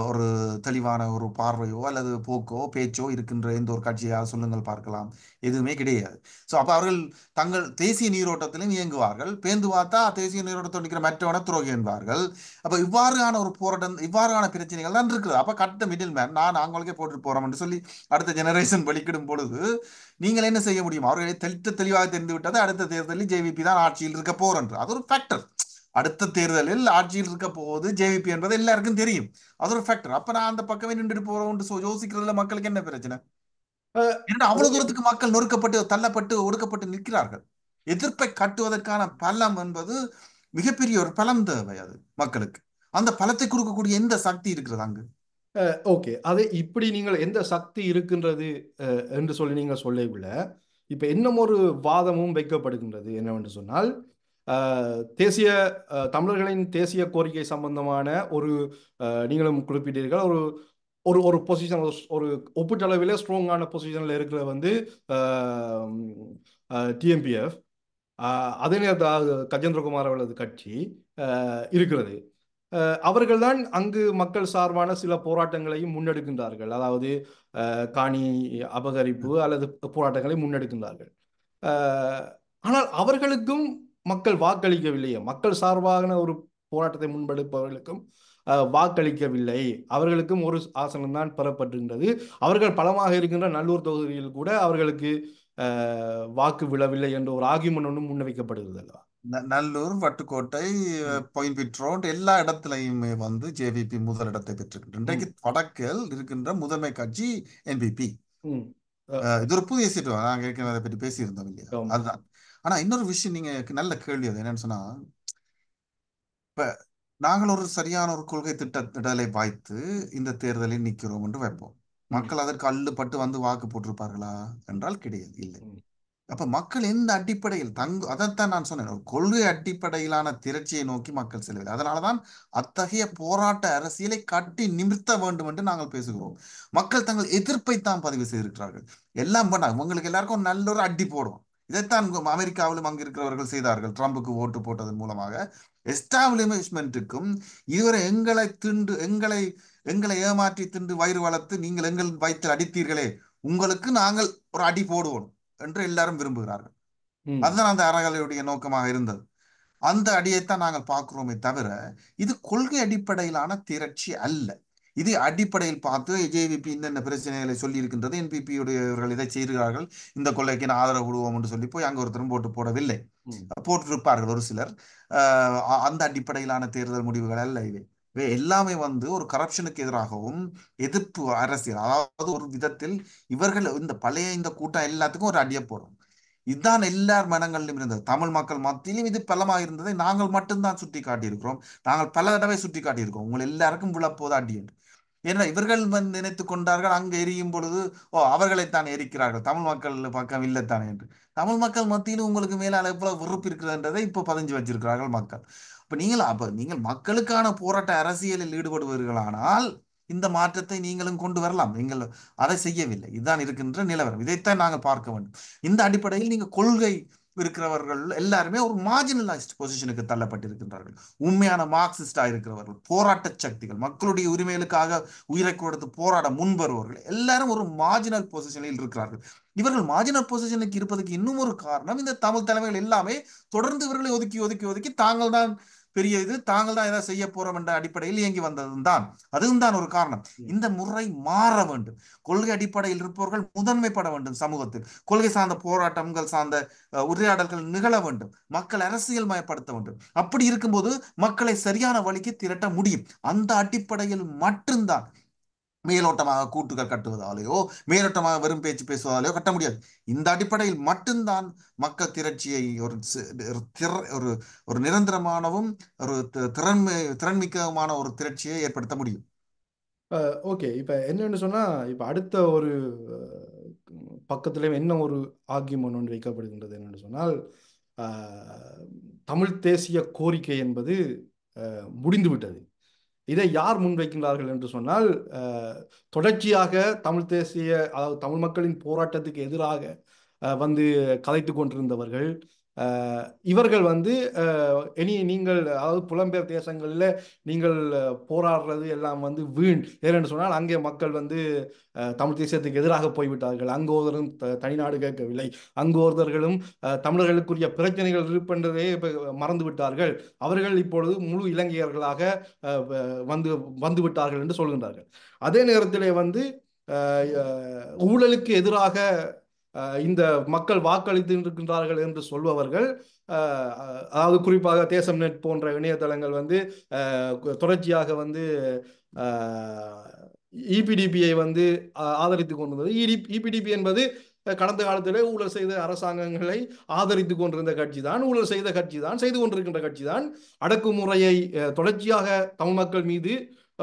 ஒரு தெளிவான ஒரு பார்வையோ அல்லது போக்கோ பேச்சோ இருக்கின்ற எந்த ஒரு கட்சியாக சொல்லுங்கள் பார்க்கலாம். எதுவுமே கிடையாது. ஸோ அப்ப அவர்கள் தங்கள் தேசிய நீரோட்டத்திலும் இயங்குவார்கள். பேந்து பார்த்தா தேசிய நீரோட்டத்தோடு நிற்கிற மற்றவனை துரோகி என்பார்கள். அப்ப இவ்வாறான ஒரு போராட்டம், இவ்வாறான பிரச்சனைகள் தான் இருக்குது. அப்ப கட்ட மிடில் மேன் நான் அவங்களுக்கே போட்டு போறோம் என்று சொல்லி அடுத்த ஜெனரேஷன் வெளிக்கிடும் பொழுது நீங்கள் என்ன செய்ய முடியும்? அவர்களை தெளிவாக தெரிந்து விட்டது அடுத்த தேர்தலில் ஜேவிபி தான் ஆட்சியில் இருக்க போறன்று. அது ஒரு ஃபேக்டர். அடுத்த தேர்தலில் ஆட்சியில் இருக்க போவது ஜேவிபி என்பது எல்லாருக்கும் தெரியும். அது ஒரு ஃபேக்டர். அப்ப நான் அந்த பக்கமே நின்றுட்டு போறோம் யோசிக்கிறதுல மக்களுக்கு என்ன பிரச்சனை? அஹ், ஏன்னா அவ்வளவு தூரத்துக்கு மக்கள் நொறுக்கப்பட்டு தள்ளப்பட்டு ஒடுக்கப்பட்டு நிற்கிறார்கள். எதிர்ப்பை காட்டுவதற்கான பலம் என்பது மிகப்பெரிய ஒரு பலம் தேவை அது மக்களுக்கு. அந்த பலத்தை கொடுக்கக்கூடிய எந்த சக்தி இருக்கிறது அங்கு? ஓகே, அது இப்படி நீங்கள் எந்த சக்தி இருக்கின்றது என்று சொல்லி நீங்கள் சொல்லவில்லை. இப்ப இன்னும் ஒரு வாதமும் வைக்கப்படுகின்றது என்னவென்று சொன்னால் தேசிய தமிழர்களின் தேசிய கோரிக்கை சம்பந்தமான ஒரு நீங்களும் குறிப்பிட்டீர்கள் ஒரு ஒரு ஒரு பொசிஷன் ஒரு ஒப்பீட்டளவிலே ஸ்ட்ராங்கான பொசிஷனில் இருக்கிற வந்து டிஎம்பிஎஃப். அதே நேரத்தில் கஜேந்திரகுமார் அவர்களது கட்சி இருக்கிறது. அவர்கள்தான் அங்கு மக்கள் சார்பான சில போராட்டங்களையும் முன்னெடுக்கின்றார்கள், அதாவது காணி அபகரிப்பு அல்லது போராட்டங்களை முன்னெடுக்கின்றார்கள். அஹ், ஆனால் அவர்களுக்கும் மக்கள் வாக்களிக்கவில்லையே, மக்கள் சார்பான ஒரு போராட்டத்தை முன்பெடுப்பவர்களுக்கும் வாக்களிக்கவில்லை. அவர்களுக்கும் ஒரு ஆசனம் தான் பெறப்பட்டிருக்கின்றது. அவர்கள் பலமாக இருக்கின்ற நல்லூர் தொகுதியில் கூட அவர்களுக்கு வாக்கு விழவில்லை என்ற ஒரு ஆர்கியூமெண்ட் ஒன்றும் முன்வைக்கப்படுகிறது அல்லவா? நல்லூர், வட்டுக்கோட்டை, ம், பீட் ரோட் எல்லா இடத்திலையுமே ஜேவிபி முதல் இடத்தை பெற்றிருக்கின்ற இன்றைக்கு ம், வடக்கில் இருக்கின்ற முதன்மை கட்சி என்பிபி. ம். இது ஒரு புதிய சீட்டு நாங்கள் ஏற்கனவே அதை பற்றி பேசியிருந்தோம் இல்லையா? ஆமா. அதுதான். ஆனா இன்னொரு விஷயம், நீங்க நல்ல கேள்வி அது என்னன்னு சொன்னா, இப்ப நாங்கள் ஒரு சரியான ஒரு கொள்கை திட்டமிடலை வாய்த்து இந்த தேர்தலில் நிற்கிறோம் என்று வைப்போம். ம், மக்கள் அதற்கு அள்ளுப்பட்டு வாக்கு போட்டிருப்பார்களா என்றால் கிடையாது, இல்லை. ம், அப்ப மக்கள் எந்த அடிப்படையில் அதைத்தான் நான் சொன்னேன், ஒரு கொள்கை அடிப்படையிலான திரட்சியை நோக்கி மக்கள் செல்லவில்லை. அதனாலதான் அத்தகைய போராட்ட அரசியலை கட்டி நிமிர்த்த வேண்டும் என்று நாங்கள் பேசுகிறோம். மக்கள் தங்கள் எதிர்ப்பை தான் பதிவு செய்திருக்கிறார்கள். எல்லாம் பண்ணாங்க, உங்களுக்கு எல்லாருக்கும் நல்ல ஒரு அடி போடும். இதைத்தான் அமெரிக்காவிலும் அங்கு இருக்கிறவர்கள் செய்தார்கள். ட்ரம்புக்கு ஓட்டு போட்டதன் மூலமாக எஸ்டாப்ளிஷ்மெண்ட்டுக்கும் இதுவரை எங்களை திண்டு எங்களை எங்களை ஏமாற்றி திண்டு வயிறு வளர்த்து நீங்கள் எங்கள் வயிற்றில் அடித்தீர்களே, உங்களுக்கு நாங்கள் ஒரு அடி போடுவோம் என்று எல்லாரும் விரும்புகிறார்கள். ம். அதுதான் அந்த அறகலையுடைய நோக்கமாக இருந்தது. அந்த அடியைத்தான் நாங்கள் பார்க்கிறோமே தவிர இது கொள்கை அடிப்படையிலான திரட்சி அல்ல. இது அடிப்படையில் பார்த்து ஜேவிபி இந்த பிரச்சனைகளை சொல்லி இருக்கின்றது. என்பிபியுடையவர்கள் இதை செய்கிறார்கள், இந்த கொள்ளைக்கு நான் ஆதரவு விடுவோம் என்று சொல்லி போய் அங்க ஒருத்தரும் போட்டு போடவில்லை. ம். போட்டிருப்பார்கள் ஒரு சிலர். அந்த அடிப்படையிலான தேர்தல் முடிவுகள் அல்ல இவை. இவை எல்லாமே ஒரு கரப்ஷனுக்கு எதிராகவும் எதிர்ப்பு அரசியல். அதாவது ஒரு விதத்தில் இவர்கள் இந்த கூட்டம் எல்லாத்துக்கும் ஒரு அடியை போடும். இதுதான் எல்லார் மனங்களிலும் இருந்தது. தமிழ் மக்கள் மத்தியிலும் இது பலமாக இருந்ததை நாங்கள் மட்டும்தான் சுட்டி காட்டியிருக்கிறோம். நாங்கள் பல தடவை சுட்டி காட்டியிருக்கிறோம். உங்கள் எல்லாருக்கும் விழப்போது அடி என்று. ஏன்னா இவர்கள் நினைத்து கொண்டார்கள் அங்கு எரியும் பொழுது, ஓ அவர்களைத்தான் எரிக்கிறார்கள், தமிழ் மக்கள் பக்கம் இல்லைத்தானே என்று. தமிழ் மக்கள் மத்தியிலும் உங்களுக்கு மேலால எவ்வளவு வெறுப்பு இருக்கிறதுன்றதை இப்போ பதிஞ்சு வச்சிருக்கிறார்கள் மக்கள். அப்ப நீங்கள் மக்களுக்கான போராட்ட அரசியலில் ஈடுபடுவீர்களானால் இந்த மாற்றத்தை நீங்களும் கொண்டு வரலாம். நீங்கள் அதை செய்யவில்லை. இதுதான் இருக்கின்ற நிலவரம். இதைத்தான் நாங்கள் பார்க்க வேண்டும். இந்த அடிப்படையில் நீங்க கொள்கை இருக்கிறவர்கள் எல்லாருமே ஒரு மார்ஜினலைஸ்ட் பொசிஷனுக்கு தள்ளப்பட்டிருக்கின்றார்கள். உண்மையான மார்க்சிஸ்டா இருக்கிறவர்கள், போராட்ட சக்திகள், மக்களுடைய உரிமைகளுக்காக உயிரை கொடுத்து போராட முன்வருவர்கள் எல்லாரும் ஒரு மார்ஜினல் பொசிஷனில் இருக்கிறார்கள். இவர்கள் மார்ஜினல் பொசிஷனுக்கு இருப்பதற்கு இன்னும் ஒரு காரணம், இந்த தமிழ் தலைமைகள் எல்லாமே தொடர்ந்து இவர்களை ஒதுக்கி ஒதுக்கி ஒதுக்கி தாங்கள் தான் பெரிய இது, தாங்கள் தான் ஏதாவது செய்ய போறோம் என்ற அடிப்படையில் இயங்கி வந்ததும் தான். அதுவும் தான் ஒரு காரணம். இந்த முறை மாற வேண்டும். கொள்கை அடிப்படையில் இருப்பவர்கள் முதன்மைப்பட வேண்டும். சமூகத்தில் கொள்கை சார்ந்த போராட்டங்கள் சார்ந்த உரையாடல்கள் நிகழ வேண்டும். மக்கள் அரசியல் மயப்படுத்த வேண்டும். அப்படி இருக்கும்போது மக்களை சரியான வழிக்கு திரட்ட முடியும். அந்த அடிப்படையில் மட்டும்தான் மேலோட்டமாக கூட்டுகள் கட்டுவதாலேயோ மேலோட்டமாக வெறும் பேச்சு பேசுவதாலேயோ கட்ட முடியாது. இந்த அடிப்படையில் மட்டும்தான் மக்கள் திரட்சியை ஒரு ஒரு நிரந்தரமானவும் ஒரு திறன்மிக்கமான ஒரு திரட்சியை ஏற்படுத்த முடியும். ஓகே, இப்போ என்னன்னு சொன்னால், இப்போ அடுத்த ஒரு பக்கத்துலேயும் என்ன ஒரு ஆர்கியூமெண்ட் ஒன்று வைக்கப்படுகின்றது என்னென்னு சொன்னால், தமிழ் தேசிய கோரிக்கை என்பது முடிந்து விட்டது. இதை யார் முன்வைக்கின்றார்கள் என்று சொன்னால், தொடர்ச்சியாக தமிழ் தேசிய, அதாவது தமிழ் மக்களின் போராட்டத்துக்கு எதிராக வந்து கதைத்து கொண்டிருந்தவர்கள், இவர்கள் வந்து இனி நீங்கள், அதாவது புலம்பெயர் தேசங்களில் நீங்கள் போராடுறது எல்லாம் வந்து வீண். ஏனென்று சொன்னால் அங்கே மக்கள் வந்து தமிழ் தேசியத்துக்கு எதிராக போய்விட்டார்கள். அங்கு ஒருவரும் தனிநாடு கேட்கவில்லை. அங்கு ஒருவர்களும் தமிழர்களுக்குரிய பிரச்சனைகள் இருப்பென்றதே மறந்து விட்டார்கள். அவர்கள் இப்பொழுது முழு இலங்கையர்களாக வந்து வந்து விட்டார்கள் என்று சொல்கின்றார்கள். அதே நேரத்திலே வந்து ஊழலுக்கு எதிராக இந்த மக்கள் வாக்களித்து இருக்கின்றார்கள் என்று சொல்பவர்கள், அதாவது குறிப்பாக தேசம் நெட் போன்ற இணையதளங்கள் வந்து தொடர்ச்சியாக வந்து இபிடிபியை வந்து ஆதரித்து கொண்டிருந்தது. இபிடிபி என்பது கடந்த காலத்திலே ஊழல் செய்த அரசாங்கங்களை ஆதரித்து கொண்டிருந்த கட்சி தான், ஊழல் செய்த கட்சி தான், செய்து கொண்டிருக்கின்ற கட்சி தான். அடக்குமுறையை தொடர்ச்சியாக தமிழ் மக்கள் மீது,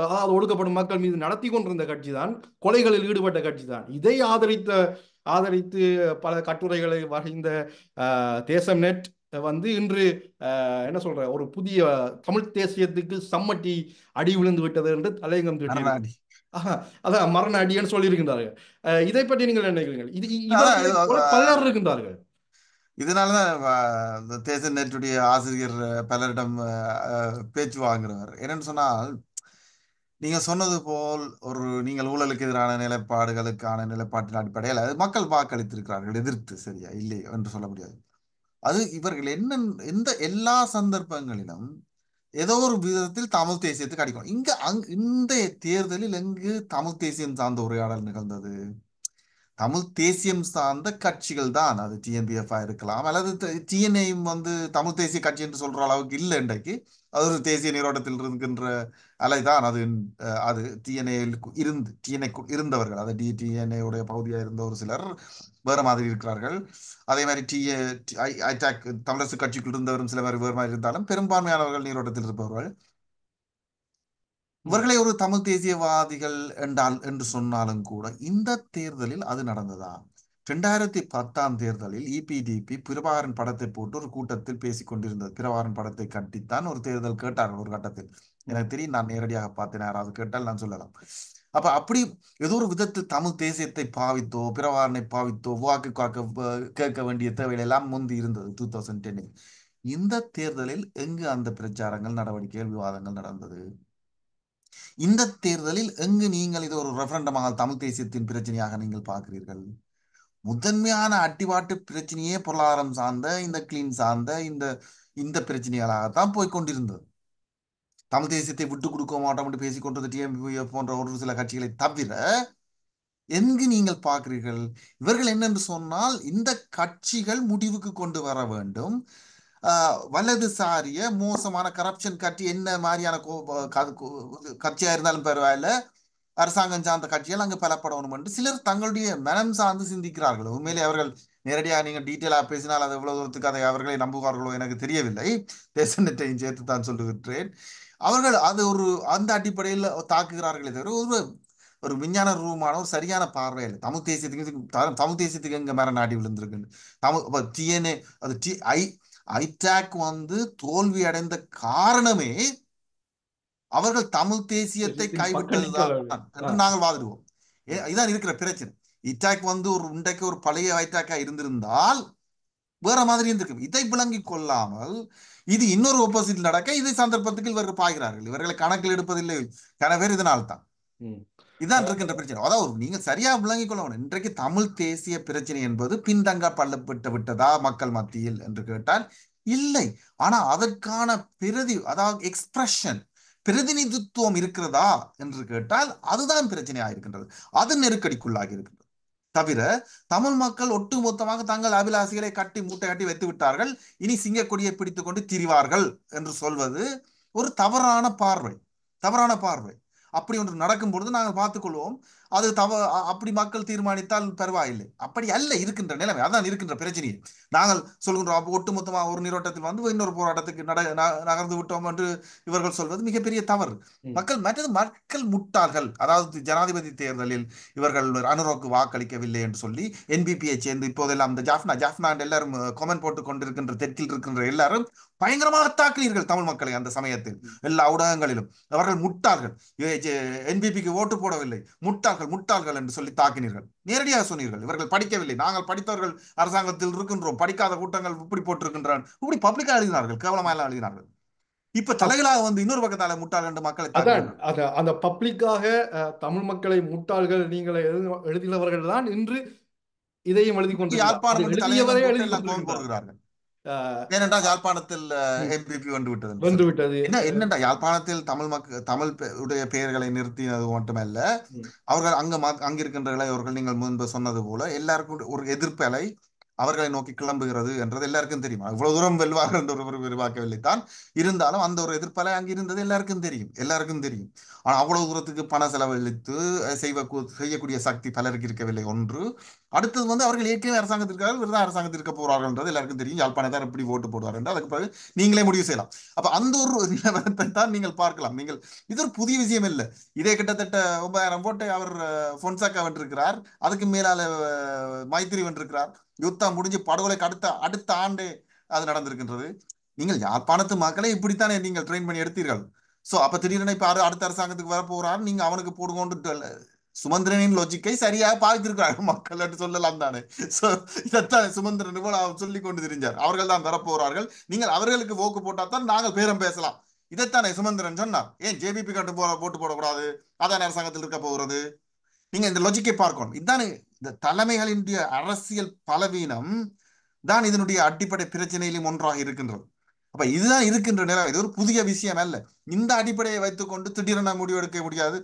அதாவது ஒடுக்கப்படும் மக்கள் மீது நடத்தி கொண்டிருந்த கட்சி தான், கொலைகளில் ஈடுபட்ட கட்சி தான். இதை ஆதரித்து பல கட்டுரைகளை வரைந்த தேசம் நெட் வந்து இன்று என்ன சொல்ற, ஒரு புதிய தமிழ் தேசியத்துக்கு சம்மட்டி அடி விழுந்து விட்டது என்று தலையங்கம் தீட்டியிருக்கு. மரணாடி. அதான் மரண அடின்னு சொல்லியிருக்கின்றார்கள். இதை பற்றி நீங்கள் என்ன நினைக்கிறீர்கள்? அதான் இவர்களை போல பலர் இருக்கின்றார்கள். இதனாலதான் தேச நெட்டுடைய ஆசிரியர் பலரிடம் பேச்சு வாங்குறவர். என்னன்னு சொன்னால், நீங்க சொன்னது போல் நீங்கள் ஊழலுக்கு எதிரான நிலைப்பாடுகளுக்கான நிலைப்பாட்டின் அடிப்படையில் அது மக்கள் வாக்களித்திருக்கிறார்கள் எதிர்த்து, சரியா இல்லை என்று சொல்ல முடியாது. அது இவர்கள் எந்த எல்லா சந்தர்ப்பங்களிலும் ஏதோ ஒரு விதத்தில் தமிழ் தேசியத்துக்கு அடிக்கும். இந்த தேர்தலில் எங்கு தமிழ் தேசியம் சார்ந்த உரையாடல் நிகழ்ந்தது? தமிழ் தேசியம் சார்ந்த கட்சிகள் தான். அது டிஎன்பிஎஃப் இருக்கலாம், அல்லது டிஎன்ஏயும் தமிழ் தேசிய கட்சி என்று சொல்ற அளவுக்கு இல்லை இன்றைக்கு. அது ஒரு தேசிய நீரோட்டத்தில் இருக்கின்ற அலைதான் அது. அது டிஎன்ஏ இருந்தவர்கள், அது டிஎன்ஏ உடைய பகுதியாக இருந்த ஒரு சிலர் வேற மாதிரி இருக்கிறார்கள். அதே மாதிரி ஐடாக் தமிழரசு கட்சிக்குள் இருந்தவரும் சில பேர் வேறு மாதிரி இருந்தாலும் பெரும்பான்மையானவர்கள் நீரோட்டத்தில் இருப்பவர்கள். இவர்களை ஒரு தமிழ் தேசியவாதிகள் என்று சொன்னாலும் கூட இந்த தேர்தலில் அது நடந்ததா? 2010 தேர்தலில் இபிடிபி பிரபாகரன் படத்தை போட்டு ஒரு கூட்டத்தில் பேசிக் கொண்டிருந்தது. பிரபாகரன் படத்தை கட்டித்தான் ஒரு தேர்தல் கேட்டார்கள் ஒரு கட்டத்தில். எனக்கு தெரியும், நான் நேரடியாக பார்த்தேன். யாராவது கேட்டால் நான் சொல்லலாம். அப்படி ஏதோ ஒரு விதத்தில் தமிழ் தேசியத்தை பாவித்தோ பிரபாகரனை பாவித்தோ வாக்கு கேட்க வேண்டிய தேவைகள் எல்லாம் முந்தி இருந்தது 2010. இந்த தேர்தலில் எங்கு அந்த பிரச்சாரங்கள், நடவடிக்கைகள், விவாதங்கள் நடந்தது? இந்த தேர்தலில் எங்கு நீங்கள் இது ஒரு ரெஃபரண்டமாக தமிழ் தேசியத்தின் பிரச்சனையாக நீங்கள் பார்க்கிறீர்கள்? முதன்மையான அட்டிவாட்டு பிரச்சனையே பொருளாதாரம் சார்ந்த, இந்த கிளீன் சார்ந்த இந்த பிரச்சனைகளாகத்தான் போய்கொண்டிருந்தது. தமிழ் தேசியத்தை விட்டு கொடுக்க மாட்டோம் என்று பேசிக் கொண்டது டிஎம்வி போன்ற ஒரு சில கட்சிகளை தவிர எங்கு நீங்கள் பார்க்கிறீர்கள்? இவர்கள் என்னென்று சொன்னால் இந்த கட்சிகள் முடிவுக்கு கொண்டு வர வேண்டும். வலதுசாரிய மோசமான கரப்ஷன் கட்சி என்ன மாதிரியான கட்சியா இருந்தாலும் பரவாயில்ல, அரசாங்கம் சார்ந்த கட்சிகள் அங்கு பலப்படணும் என்று சிலர் தங்களுடைய மனம் சார்ந்து சிந்திக்கிறார்கள். உண்மையிலே அவர்கள் நேரடியாக நீங்கள் டீட்டெயிலாக பேசினால் அது எவ்வளவு தூரத்துக்கு அதை அவர்களை நம்புவார்களோ எனக்கு தெரியவில்லை. தேசநெட்டையும் சேர்த்து தான் சொல்லுகின்றேன். அவர்கள் அது ஒரு அந்த அடிப்படையில் தாக்குகிறார்களே தவிர ஒரு ஒரு விஞ்ஞான ரூபமான ஒரு சரியான பார்வை இல்லை. தமிழ் தேசியத்துக்கு எங்க மேல நாடி விழுந்திருக்கு. டிஎன்ஏ அது ஐடாக் வந்து தோல்வி அடைந்த காரணமே அவர்கள் தமிழ் தேசியத்தை கைவிட்டதுதான் என்று நாங்கள் வாதிடுவோம். இதான் இருக்கிற பிரச்சனை. ஐடாக் வந்து இன்றைக்கு ஒரு பழைய ஐடாக்கா இருந்திருந்தால் வேற மாதிரி இருந்திருக்கும். இதை விளங்கி கொள்ளாமல் இது இன்னொரு ஆப்போசிட் நடக்க இதை சந்தர்ப்பத்துக்கு இவர்கள் பாய்கிறார்கள். இவர்களை கணக்கில் எடுப்பதில்லை கன பேர் இதனால்தான். இதான் இருக்கின்ற பிரச்சனை. அதாவது நீங்க சரியா விளங்கிக் கொள்ளணும். இன்றைக்கு தமிழ் தேசிய பிரச்சனை என்பது பின்தங்க பள்ளப்பட்டு விட்டதா மக்கள் மத்தியில் என்று கேட்டால் இல்லை. ஆனா அதற்கான அதாவது எக்ஸ்பிரஷன் பிரதிநிதித்துவம் இருக்கிறதா என்று கேட்டால் அதுதான் பிரச்சனையாக இருக்கின்றது. அது நெருக்கடிக்குள்ளாகி இருக்கின்றது. தவிர தமிழ் மக்கள் ஒட்டுமொத்தமாக தங்கள் அபிலாசிகளை கட்டி மூட்டை கட்டி வைத்து விட்டார்கள், இனி சிங்கக்கொடியை பிடித்துக் கொண்டு திரிவார்கள் என்று சொல்வது ஒரு தவறான பார்வை. அப்படி ஒன்று நடக்கும் பொழுது நாங்கள் பார்த்துக் கொள்வோம். அது அப்படி மக்கள் தீர்மானித்தால் பரவாயில்லை. அப்படி அல்ல இருக்கின்ற நிலைமை. அதான் இருக்கின்ற பிரச்சனையை நாங்கள் சொல்கின்றோம். ஒட்டுமொத்தமாக ஒரு நீரோட்டத்தில் வந்து இன்னொரு போராட்டத்துக்கு நகர்ந்து விட்டோம் என்று இவர்கள் சொல்வது மிகப்பெரிய தவறு. மக்கள் முட்டாள்கள். அதாவது ஜனாதிபதி தேர்தலில் இவர்கள் அனுரோக்கு வாக்களிக்கவில்லை என்று சொல்லி என்பிபியை சேர்ந்து இப்போதெல்லாம் இந்த ஜாஃப்னா எல்லாரும் கமெண்ட் போட்டுக் கொண்டிருக்கின்ற தெற்கில் இருக்கின்ற எல்லாரும் பயங்கரமாக தாக்குனீர்கள் தமிழ் மக்களை. அந்த சமயத்தில் எல்லா ஊடகங்களிலும் அவர்கள் முட்டாள்கள், என்பிபிக்கு ஓட்டு போடவில்லை, முட்டாள்கள் என்று சொல்லி தாக்கினீர்கள். நேரடியாக சொன்னீர்கள் இவர்கள் படிக்கவில்லை, நாங்கள் படித்தவர்கள் அரசாங்கத்தில் இருக்கின்றோம், படிக்காத கூட்டங்கள் இப்படி போட்டிருக்கின்றன, இப்படி பப்ளிக்கா எழுதினார்கள், கேவலமாக எல்லாம் எழுதினார்கள். இப்ப தலைகளாக வந்து இன்னொரு பக்கத்தால முட்டாள் என்று மக்களை அந்த பப்ளிக்காக தமிழ் மக்களை முட்டாள்கள் நீங்கள் எழுதினவர்கள் தான் இன்று இதையும் எழுதி கொண்டிருக்கிறார்கள். ஏனென்றால் யாழ்ப்பாணத்தில் எம்பிபி வந்து விட்டது. என்னென்றா யாழ்ப்பாணத்தில் தமிழ் உடைய பெயர்களை நிறுத்தினது மட்டுமல்ல, அவர்கள் அங்கிருக்கின்ற இளையோர்கள் நீங்கள் முன்பு சொன்னது போல எல்லாருக்கும் ஒரு எதிர்ப்பு அலை அவர்களை நோக்கி கிளம்புகிறது என்றது எல்லாருக்கும் தெரியும். இவ்வளவு தூரம் வெல்வார்கள் என்று ஒருவர் விரிவாக்கவில்லை தான், இருந்தாலும் அந்த ஒரு எதிர்ப்பலை அங்கு இருந்தது எல்லாருக்கும் தெரியும். ஆனா அவ்வளவு தூரத்துக்கு பண செலவழித்து செய்யக்கூடிய சக்தி பலருக்கு இருக்கவில்லை. ஒன்று. அடுத்தது வந்து அவர்கள் ஏற்கனவே அரசாங்கத்திற்காக அரசாங்கத்தில் இருக்க போறார்கள் என்றது எல்லாருக்கும் தெரியும். யாழ்ப்பாணத்தார் எப்படி ஓட்டு போடுவார் என்று அதுக்கு பிறகு நீங்களே முடிவு செய்யலாம். அப்ப அந்த ஒரு நிலவரத்தை தான் நீங்கள் பார்க்கலாம். இது ஒரு புதிய விஷயம் இல்லை. இதே கிட்டத்தட்ட 9,000 ஓட்டை அவர் பொன்சாக்கா வென்றிருக்கிறார், அதுக்கு மேலால மைத்திரி வென்றிருக்கிறார். யுத்தம் முடிஞ்சு படுகொலைக்கு அடுத்த ஆண்டே அது நடந்திருக்கின்றது. நீங்கள் யாழ்ப்பாணத்து மக்களை இப்படித்தானே நீங்கள் ட்ரெயின் பண்ணி எடுத்தீர்கள். சோ அப்ப திடீரென இப்ப அடுத்த அரசாங்கத்துக்கு வர போறாரு, நீங்க அவனுக்கு போடுங்கொண்டு சுமந்திரனின் லொஜிக்கை சரியாக பாதித்திருக்கிறார்கள் மக்கள் என்று சொல்லலாம் தானே. சோ இதைத்தானே சுமந்திரன் சொல்லி கொண்டு தெரிஞ்சார். அவர்கள் தான் வரப்போறார்கள், நீங்கள் அவர்களுக்கு ஓக்கு போட்டா தான் நாங்கள் பேரம் பேசலாம். இதைத்தானே சுமந்திரன் சொன்னார். ஏன் ஜேபிபி கட்டு போட்டு போடக்கூடாது, அதான் அரசாங்கத்தில் இருக்க போகிறது. நீங்க இந்த லாஜிக்கை பார்க்கணும். இதுதான் இந்த தலைமைகளினுடைய அரசியல் பலவீனம் தான் இதனுடைய அடிப்படை பிரச்சனையிலும் ஒன்றாக இருக்கின்றது. அப்ப இதுதான் இருக்கின்ற நிலம். இது ஒரு புதிய விஷயம் அல்ல. இந்த அடிப்படையை வைத்துக் கொண்டு திடீரென முடிவு எடுக்க முடியாது.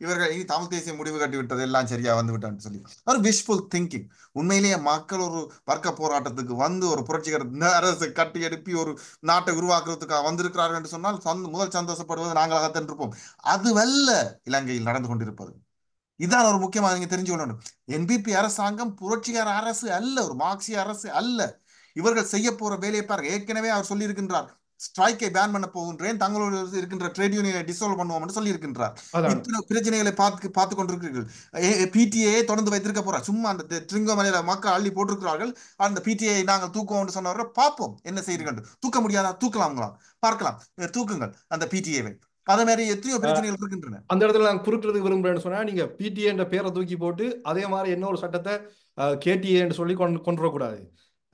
இவர்கள் இனி தமிழ் தேசிய முடிவு கட்டி விட்டது, எல்லாம் சரியா வந்து விட்டான்னு சொல்லி ஒரு விஷஃபுல் திங்கிங். உண்மையிலேயே மக்கள் ஒரு வர்க்க போராட்டத்துக்கு வந்து ஒரு புரட்சிகர அரசை கட்டி எழுப்பி ஒரு நாட்டை உருவாக்குறதுக்காக வந்திருக்கிறார்கள் என்று சொன்னால் முதல் சந்தோஷப்படுவது நாங்களாகத்தான் இருப்போம். அதுவல்ல இலங்கையில் நடந்து கொண்டிருப்பது. இதுதான் ஒரு முக்கியமாக நீங்க தெரிஞ்சு கொள்ளணும். என்பிபி அரசாங்கம் புரட்சிகர அரசு அல்ல, ஒரு மார்க்சிய அரசு அல்ல. இவர்கள் செய்ய போற வேலையை பாருங்க. ஏற்கனவே அவர் சொல்லி இருக்கின்றார், ஸ்ட்ரைக்கை பேன் பண்ண போகின்றேன், தங்களோடு இருக்கின்ற ட்ரேட் யூனியனை டிசால்வ் பண்ணுவோம் என்று சொல்லி இருக்கின்றார். இத்தனை பிரச்சனைகளை பார்த்து கொண்டிருக்கிறீர்கள். பிடிஏ தொடர்ந்து வைத்திருக்க போறார். சும்மா அந்த ட்ரிங்கோமலையில மக்கள் அள்ளி போட்டிருக்கிறார்கள். அந்த பிடிஐ நாங்கள் தூக்குவோம் சொன்னவர்கள் பார்ப்போம் என்ன செய்கிறீர்கள். தூக்க முடியாதா? தூக்கலாம்ங்களா? பார்க்கலாம், தூக்குங்கள் அந்த பிடிஏவை. அதே மாதிரி எத்தனையோ பிரச்சனைகள் இருக்கின்றன. அந்த இடத்துல நான் குறுக்கிறதுக்கு விரும்புறேன்னு சொன்னா, நீங்க பிடிஏ என்ற பேரை தூக்கி போட்டு அதே மாதிரி என்ன ஒரு சட்டத்தை கேடிஏ என்று சொல்லி கொண்டு வரக்கூடாது.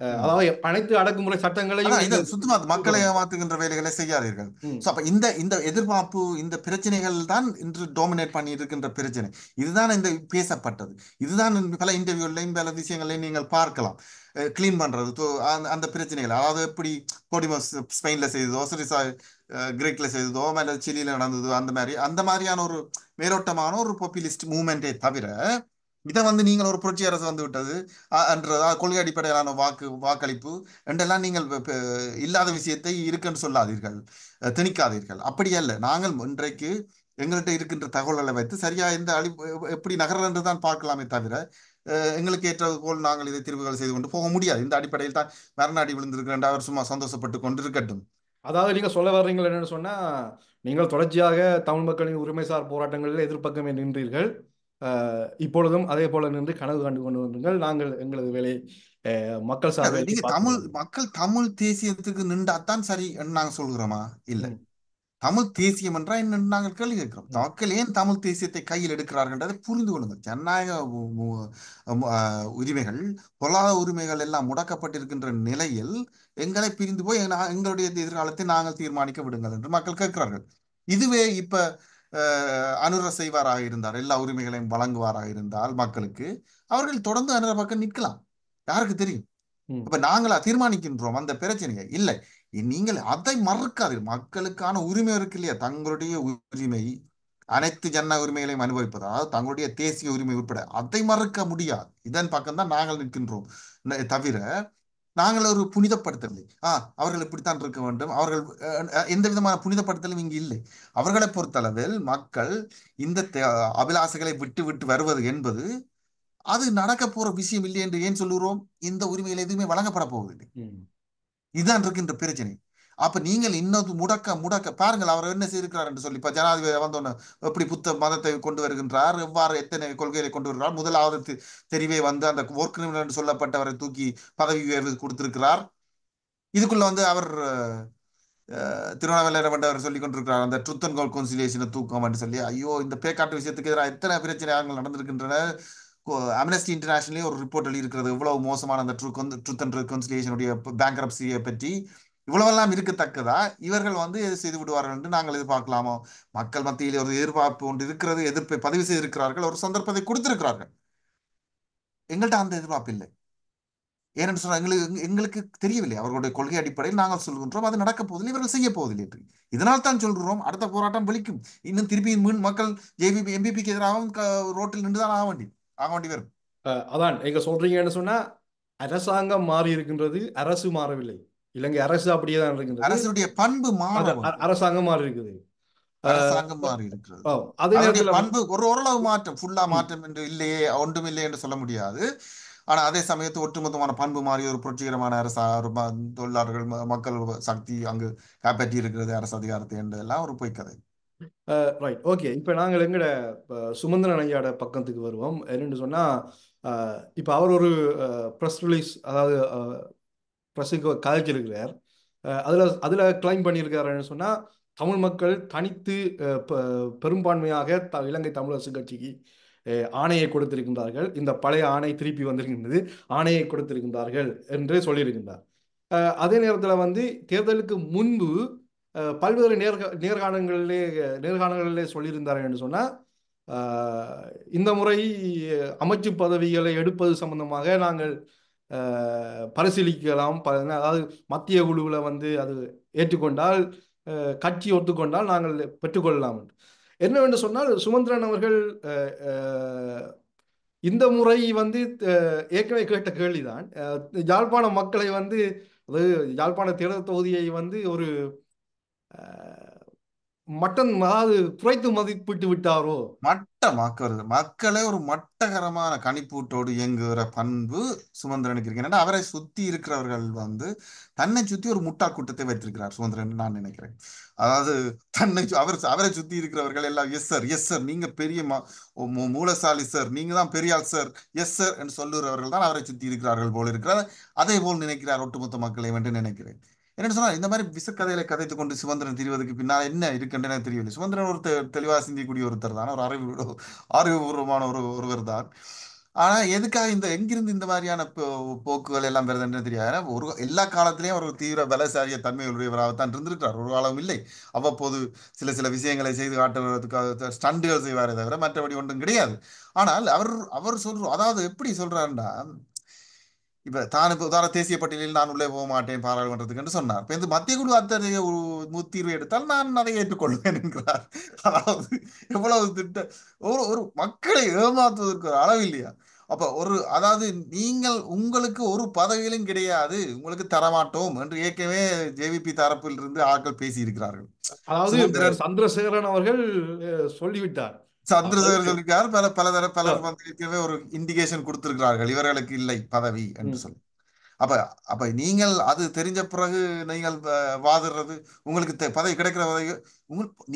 ம். அதாவது அனைத்து அடக்குமுறை சட்டங்களையும் அதான் இதை நீங்கள் சுத்தமா மக்களை தூக்கணும். ஏமாத்துகின்ற வேலைகளை செய்யாதீர்கள். ம். ஸோ அப்ப இந்த இந்த எதிர்பார்ப்பு, இந்த பிரச்சனைகள் தான் இன்று டாமினேட் பண்ணி இருக்கின்ற பிரச்சனை. இதுதான் இந்த பேசப்பட்டது. இதுதான் பல இன்டர்வியூலையும் பல விஷயங்களையும் நீங்கள் பார்க்கலாம். கிளீன் பண்றது அந்த பிரச்சனைகள், அதாவது எப்படி போடிமஸ் ஸ்பெயின்ல செய்ததோ, சிரிசா கிரீக்ல செய்ததோ, மேல சிலியில நடந்ததோ, அந்த மாதிரியான ஒரு மேலோட்டமான ஒரு பாப்புலிஸ்ட் மூவ்மெண்டே தவிர, இதை வந்து நீங்கள் ஒரு புரட்சி அரசு வந்து விட்டது என்றதா, கொள்கை அடிப்படையிலான வாக்களிப்பு என்றெல்லாம் நீங்கள் இல்லாத விஷயத்தை இருக்குன்னு சொல்லாதீர்கள், திணிக்காதீர்கள். அப்படி அல்ல, நாங்கள் இன்றைக்கு எங்கள்கிட்ட இருக்கின்ற தகவல்களை வைத்து சரியா இந்த எப்படி நகர்றது என்று தான் பார்க்கலாமே தவிர, எங்களுக்கு ஏற்றது போல் நாங்கள் இதை தீர்வுகள் செய்து கொண்டு போக முடியாது. இந்த அடிப்படையில் தான் மரணாடி விழுந்திருக்கின்ற அவர் சும்மா சந்தோஷப்பட்டு கொண்டு இருக்கட்டும். அதாவது நீங்க சொல்ல வர்றீங்க என்னன்னு சொன்னா, நீங்கள் தொடர்ச்சியாக தமிழ் மக்களின் உரிமைசார் போராட்டங்களில் எதிர்ப்பக்கமே நின்றீர்கள். இப்பொழுதும் அதே போல நின்று கனவு கண்டு கொண்டு வந்தீர்கள். நாங்கள் எங்களது வேலையை மக்கள் சார் அது வேலையை நீங்க பார்த்து தமிழ் கொண்டிருக்கிறோம். மக்கள் தமிழ் தேசியத்துக்கு நின்றாத்தான் சரி என்று நாங்கள் சொல்கிறோமா? இல்ல. ம். தமிழ் தேசியம் என்றால் என்ன நாங்கள் கேள்வி கேட்கிறோம். ம். மக்கள் ஏன் தமிழ் தேசியத்தை கையில் எடுக்கிறார்கள்ன்றதை புரிந்து கொள்ளுங்கள். ஜனநாயக உரிமைகள், பொருளாதார உரிமைகள் எல்லாம் முடக்கப்பட்டிருக்கின்ற நிலையில் எங்களை பிரிந்து போய் எங்களுடைய எதிர்காலத்தை நாங்கள் தீர்மானிக்க விடுங்கள் என்று மக்கள் கேட்கிறார்கள். இதுவே இப்ப அனுர செய்வாராக இருந்தார், எல்லா உரிமைகளையும் வழங்குவாராக இருந்தால் மக்களுக்கு, அவர்கள் தொடர்ந்து அனுர பக்கம் நிற்கலாம். யாருக்கு தெரியும்? ம். அப்ப நாங்களா தீர்மானிக்கின்றோம் அந்த பிரச்சனையை? இல்லை. நீங்கள் அதை மறுக்காதீர்கள். மக்களுக்கான உரிமை இருக்கு இல்லையா, தங்களுடைய உரிமை, அனைத்து ஜன உரிமைகளையும் அனுபவிப்பது, அதாவது தங்களுடைய தேசிய உரிமை உட்பட, அதை மறுக்க முடியாது. இதன் பக்கம்தான் நாங்கள் நிற்கின்றோம். தவிர நாங்கள் ஒரு புனிதப்படுத்தலை, அவர்கள் இப்படித்தான் இருக்க வேண்டும், அவர்கள் எந்த விதமான புனிதப்படுத்தலும் இங்கு இல்லை. அவர்களை பொறுத்தளவில் மக்கள் இந்த அபிலாசைகளை விட்டு விட்டு வருவது என்பது அது நடக்க போற விஷயம் இல்லை என்று ஏன் சொல்லுகிறோம்? இந்த உரிமைகள் எதுவுமே வழங்கப்பட போவதில்லை. ம். இதுதான் இருக்கின்ற பிரச்சனை. அப்ப நீங்கள் இன்னொரு முடக்க முடக்க பாருங்கள், அவர் என்ன செய்திருக்கிறார் என்று சொல்லி. இப்ப ஜனாதிபதி வந்தோன்னு எப்படி புத்த மதத்தை கொண்டு வருகின்றார், எவ்வாறு எத்தனை கொள்கைகளை கொண்டு வருகிறார். முதலாவது தெரிவே வந்து அந்த போர் கிரிமினல் என்று சொல்லப்பட்டவரை தூக்கி பதவி உயர்வு கொடுத்திருக்கிறார். இதுக்குள்ள வந்து அவர் திருவண்ணாமலை மண்டவர் சொல்லி கொண்டிருக்கிறார், அந்த ட்ரூத் அண்ட் கன்சிலியேஷனை தூக்கம் என்று சொல்லி. ஐயோ, இந்த பேக்காட்டு விஷயத்துக்கு எதிராக எத்தனை பிரச்சனைகள் நடந்திருக்கின்றன. அம்னஸ்டி இன்டர்நேஷனலே ஒரு ரிப்போர்ட் எழுதியிருக்கிறது, இவ்வளவு மோசமான அந்த ட்ரூத் அண்ட் ரெகன்சிலியேஷனுடைய பேங்க்ரப்சியை பற்றி. இவ்வளவெல்லாம் இருக்கத்தக்கதா இவர்கள் வந்து எது செய்து விடுவார்கள் என்று நாங்கள் எதிர்பார்க்கலாமோ? மக்கள் மத்தியில் ஒரு எதிர்பார்ப்பு ஒன்று இருக்கிறது, எதிர்ப்பை பதிவு செய்திருக்கிறார்கள், ஒரு சந்தர்ப்பத்தை கொடுத்திருக்கிறார்கள். எங்கள்கிட்ட அந்த எதிர்பார்ப்பு இல்லை. ஏனென்று சொன்னால் எங்களுக்கு எங்களுக்கு தெரியவில்லை. அவர்களுடைய கொள்கை அடிப்படையில் நாங்கள் சொல்கின்றோம், அது நடக்கப் போவதில்லை, இவர்கள் செய்ய போவதில்லை என்று. இதனால் தான் சொல்கிறோம், அடுத்த போராட்டம் வெளிக்கும். இன்னும் திருப்பி மீன் மக்கள் ஜேவிபி எம்பிபிக்கு எதிராகவும் ரோட்டில் நின்றுதான் ஆக வேண்டி வரும். அதான் நீங்க சொல்றீங்கன்னு சொன்னா, அரசாங்கம் மாறி இருக்கின்றது, அரசு மாறவில்லை. இலங்கை அரசு அப்படியே தான் இருக்கின்றது. அரசுடைய பண்பு மாற அரசாங்கம் மாறி இருக்குது. அஹ், அரசாங்கம் மாறி இருக்கிறது. ஓ, அதே அதனுடைய நேரத்தில் பண்பு ஓரளவு மாற்றம், ஃபுல்லா ம். மாற்றம் என்று இல்லையே, ஒன்றும் இல்லை என்று சொல்ல முடியாது. ஆனா அதே சமயத்து ஒட்டுமொத்தமான பண்பு மாறி ஒரு புரட்சிகரமான அரசா தொழிலாளர்கள் மக்கள் சக்தி அங்கு காப்பாற்றி இருக்கிறது அரசு அதிகாரத்தை என்றதெல்லாம் ஒரு பொய்க்கதை. Right, okay. இப்போ நாங்கள் எங்கட சுமந்திரன் ஐயாட பக்கத்துக்கு வருவோம். என்னென்னு சொன்னால், இப்போ அவர் ஒரு ப்ரெஸ் ரிலீஸ், அதாவது ப்ரெஸ்ஸுக்கு கதைச்சிருக்கிறார். அதில் கிளைம் பண்ணியிருக்காருன்னு சொன்னால், தமிழ் மக்கள் தனித்து பெரும்பான்மையாக இலங்கை தமிழரசு கட்சிக்கு ஆணையை கொடுத்திருக்கின்றார்கள். இந்த பழைய ஆணை திருப்பி வந்திருக்கின்றது, ஆணையை கொடுத்திருக்கின்றார்கள் என்று சொல்லியிருக்கின்றார். அதே நேரத்தில் வந்து தேர்தலுக்கு முன்பு பல்வேறு நேர்காணல்களிலே சொல்லியிருந்தார் என்று சொன்னால், இந்த முறை அமைச்சு பதவிகளை எடுப்பது சம்பந்தமாக நாங்கள் பரிசீலிக்கலாம். அதாவது மத்திய குழுவில் வந்து அது ஏற்றுக்கொண்டால், கட்சி ஒத்துக்கொண்டால் நாங்கள் பெற்றுக்கொள்ளலாம். என்னவென்று சொன்னால், சுமந்திரன் அவர்கள் இந்த முறை வந்து ஏற்கனவே கேட்ட கேள்விதான். யாழ்ப்பாண மக்களை வந்து, அதாவது யாழ்ப்பாண தேர்தல் தொகுதியை வந்து ஒரு மட்டன், அதாவது குறைத்து மதிப்பிட்டு விட்டாரோ. மட்டமாக்குறது, மக்களை ஒரு மட்டகரமான கணிப்பூட்டோடு இயங்குகிற பண்பு சுமந்திரனுக்கு இருக்கு. ஏன்னா அவரை சுத்தி இருக்கிறவர்கள் வந்து தன்னை சுத்தி ஒரு முட்டாள் கூட்டத்தை வைத்திருக்கிறார் சுமந்திரன் நான் நினைக்கிறேன். அதாவது அவரை சுத்தி இருக்கிறவர்கள் எல்லாம் எஸ் சார், எஸ் சார், நீங்க பெரிய மூலசாலி சார், நீங்க தான் பெரியாள் சார், எஸ் சார் என்று சொல்லுகிறவர்கள் தான் அவரை சுத்தி இருக்கிறார்கள் போல இருக்கிறார். அதே போல் நினைக்கிறார் ஒட்டுமொத்த மக்களை என்று நினைக்கிறேன். என்னன்னு சொன்னா, இந்த மாதிரி விசக்கதைகளை கதைத்துக் கொண்டு சுமந்திரன் திரிவதற்கு பின்னால் என்ன இருக்குன்னு எனக்கு தெரியவில்லை. சுமந்திரன் ஒரு தெளிவாக சிந்திக்கக்கூடிய ஒருத்தர் தான், ஒரு அறிவுபூர்வமான ஒருவர் தான். ஆனா எதுக்காக எங்கிருந்து இந்த மாதிரியான போக்குகள் எல்லாம் வருதுன்னு தெரியாது. ஏன்னா எல்லா காலத்திலயும் ஒரு தீவிர பலசாரிய தன்மை உடையவராகத்தான் இருந்திருக்கிறார், ஒரு காலம் இல்லை. அவ்வப்போது சில சில விஷயங்களை செய்து காட்டுவதற்காக ஸ்டண்டுகள் செய்வாரே தவிர மற்றபடி ஒன்றும் கிடையாது. ஆனால் அவர் அவர் அதாவது எப்படி சொல்றாருன்னா, இப்ப தான் இப்ப உதாரண தேசிய பட்டியலில் நான் உள்ளே போக மாட்டேன் பாராளுமன்றத்துக்கு என்று சொன்னார். இப்ப இந்த மத்திய குழு அத்தகைய ஒரு தீர்வை எடுத்தால் நான் அதை ஏற்றுக்கொள்வேன் என்கிறார். அதாவது எவ்வளவு ஒரு ஒரு மக்களை ஏமாற்றுவதற்கு ஒரு அளவு இல்லையா? அப்ப அதாவது நீங்கள் உங்களுக்கு ஒரு பதவியிலும் கிடையாது, உங்களுக்கு தரமாட்டோம் என்று ஏற்கனவே ஜேவிபி தரப்பில் இருந்து ஆட்கள் பேசி இருக்கிறார்கள். அதாவது சுமந்திரன் சந்திரசேகரன் அவர்கள் சொல்லிவிட்டார். சந்திரசேகர் அவருக்கு சொல்லியிருக்கார். பலர் வந்து ஏற்கனவே ஒரு இண்டிகேஷன் கொடுத்திருக்கிறார்கள், இவர்களுக்கு இல்லை பதவி என்று ம். சொல்லி. அப்ப அப்ப நீங்கள் அது தெரிஞ்ச பிறகு நீங்கள் வாதிடுறது, உங்களுக்கு பதவி கிடைக்கிற பதவி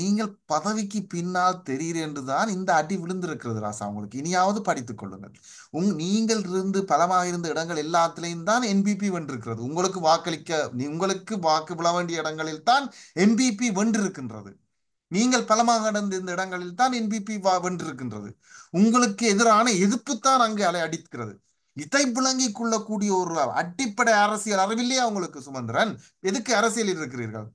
நீங்கள் பதவிக்கு பின்னால் தெரிகிறேன் என்றுதான் இந்த அடி விழுந்திருக்கிறது ராசா. உங்களுக்கு இனியாவது படித்துக் கொள்ளுங்கள். நீங்கள் இருந்து பலமாக இருந்த இடங்கள் எல்லாத்திலையும் தான் என்பிபி வென்றிருக்கிறது. உங்களுக்கு வாக்கு விழ வேண்டிய இடங்களில் தான் என்பிபி வென்றிருக்கின்றது. நீங்கள் பலமாக நடந்த இந்த இடங்களில் தான் என்பிபி வென்றிருக்கின்றது. உங்களுக்கு எதிரான எதிர்ப்பு தான் அங்கு அலை அடிக்கிறது. இதை விளங்கிக் கொள்ளக்கூடிய ஒரு அடிப்படை அரசியல் அறிவில்லையா உங்களுக்கு சுமந்திரன்? எதுக்கு அரசியலில் இருக்கிறீர்கள்?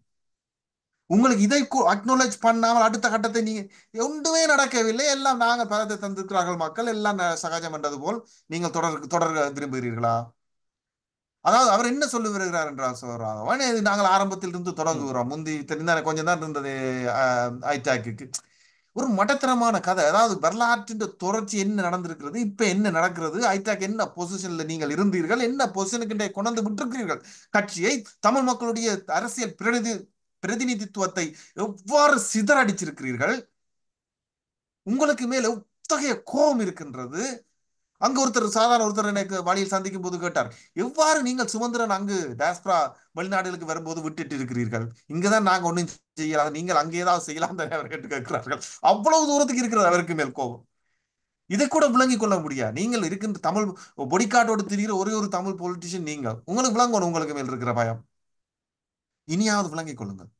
உங்களுக்கு இதை அக்னாலேஜ் பண்ணாமல் அடுத்த கட்டத்தை நீங்க ஒன்றுமே நடக்கவில்லை, எல்லாம் நாங்கள் பலத்தை தந்திருக்கிறார்கள், மக்கள் எல்லாம் சகஜம் என்றது போல் நீங்கள் தொடர விரும்புகிறீர்களா? அதாவது அவர் என்ன சொல்லி வருகிறார் என்றால் சொல்றாங்க, இது நாங்கள் ஆரம்பத்தில் இருந்து ம். தொடங்குகிறோம், முந்தி தெரிந்த கொஞ்சம் தான் இருந்தது ஐடாக்கு. ஒரு மடத்தனமான கதை. அதாவது வரலாற்றின் தொடர்ச்சி என்ன நடந்திருக்கிறது, இப்ப என்ன நடக்கிறது, ஐடாக் என்ன பொசிஷன்ல நீங்கள் இருந்தீர்கள், என்ன பொசிஷனுக்கு கொண்டு விட்டிருக்கிறீர்கள் கட்சியை, தமிழ் மக்களுடைய அரசியல் பிரதிநிதித்துவத்தை எவ்வாறு சிதறடிச்சிருக்கிறீர்கள், உங்களுக்கு மேல எத்தகைய கோபம் இருக்கின்றது. அங்க சாதாரண ஒருத்தர் எனக்கு வழியில் சந்திக்கும் போது கேட்டார், எவ்வாறு நீங்கள் சுமந்திரன் அங்கு டாஸ்பரா வெளிநாடுகளுக்கு வரும்போது விட்டுட்டு இருக்கிறீர்கள், இங்கதான் நாங்க ஒண்ணும் செய்யலாம், நீங்கள் அங்கே ஏதாவது செய்யலாம் தானே அவர் கேட்டு கேட்கிறார்கள். அவ்வளவு தூரத்துக்கு இருக்கிறது அவருக்கு மேல் கோபம். இதை கூட விளங்கிக் கொள்ள முடியாது. நீங்கள் இருக்கின்ற தமிழ் பொடிக்காட்டோடு திரிகிற ஒரே ஒரு தமிழ் பொலிட்டிஷியன் நீங்கள், உங்களுக்கு விளங்கணும் உங்களுக்கு மேல் இருக்கிற பயம். இனியாவது விளங்கிக் கொள்ளுங்கள்,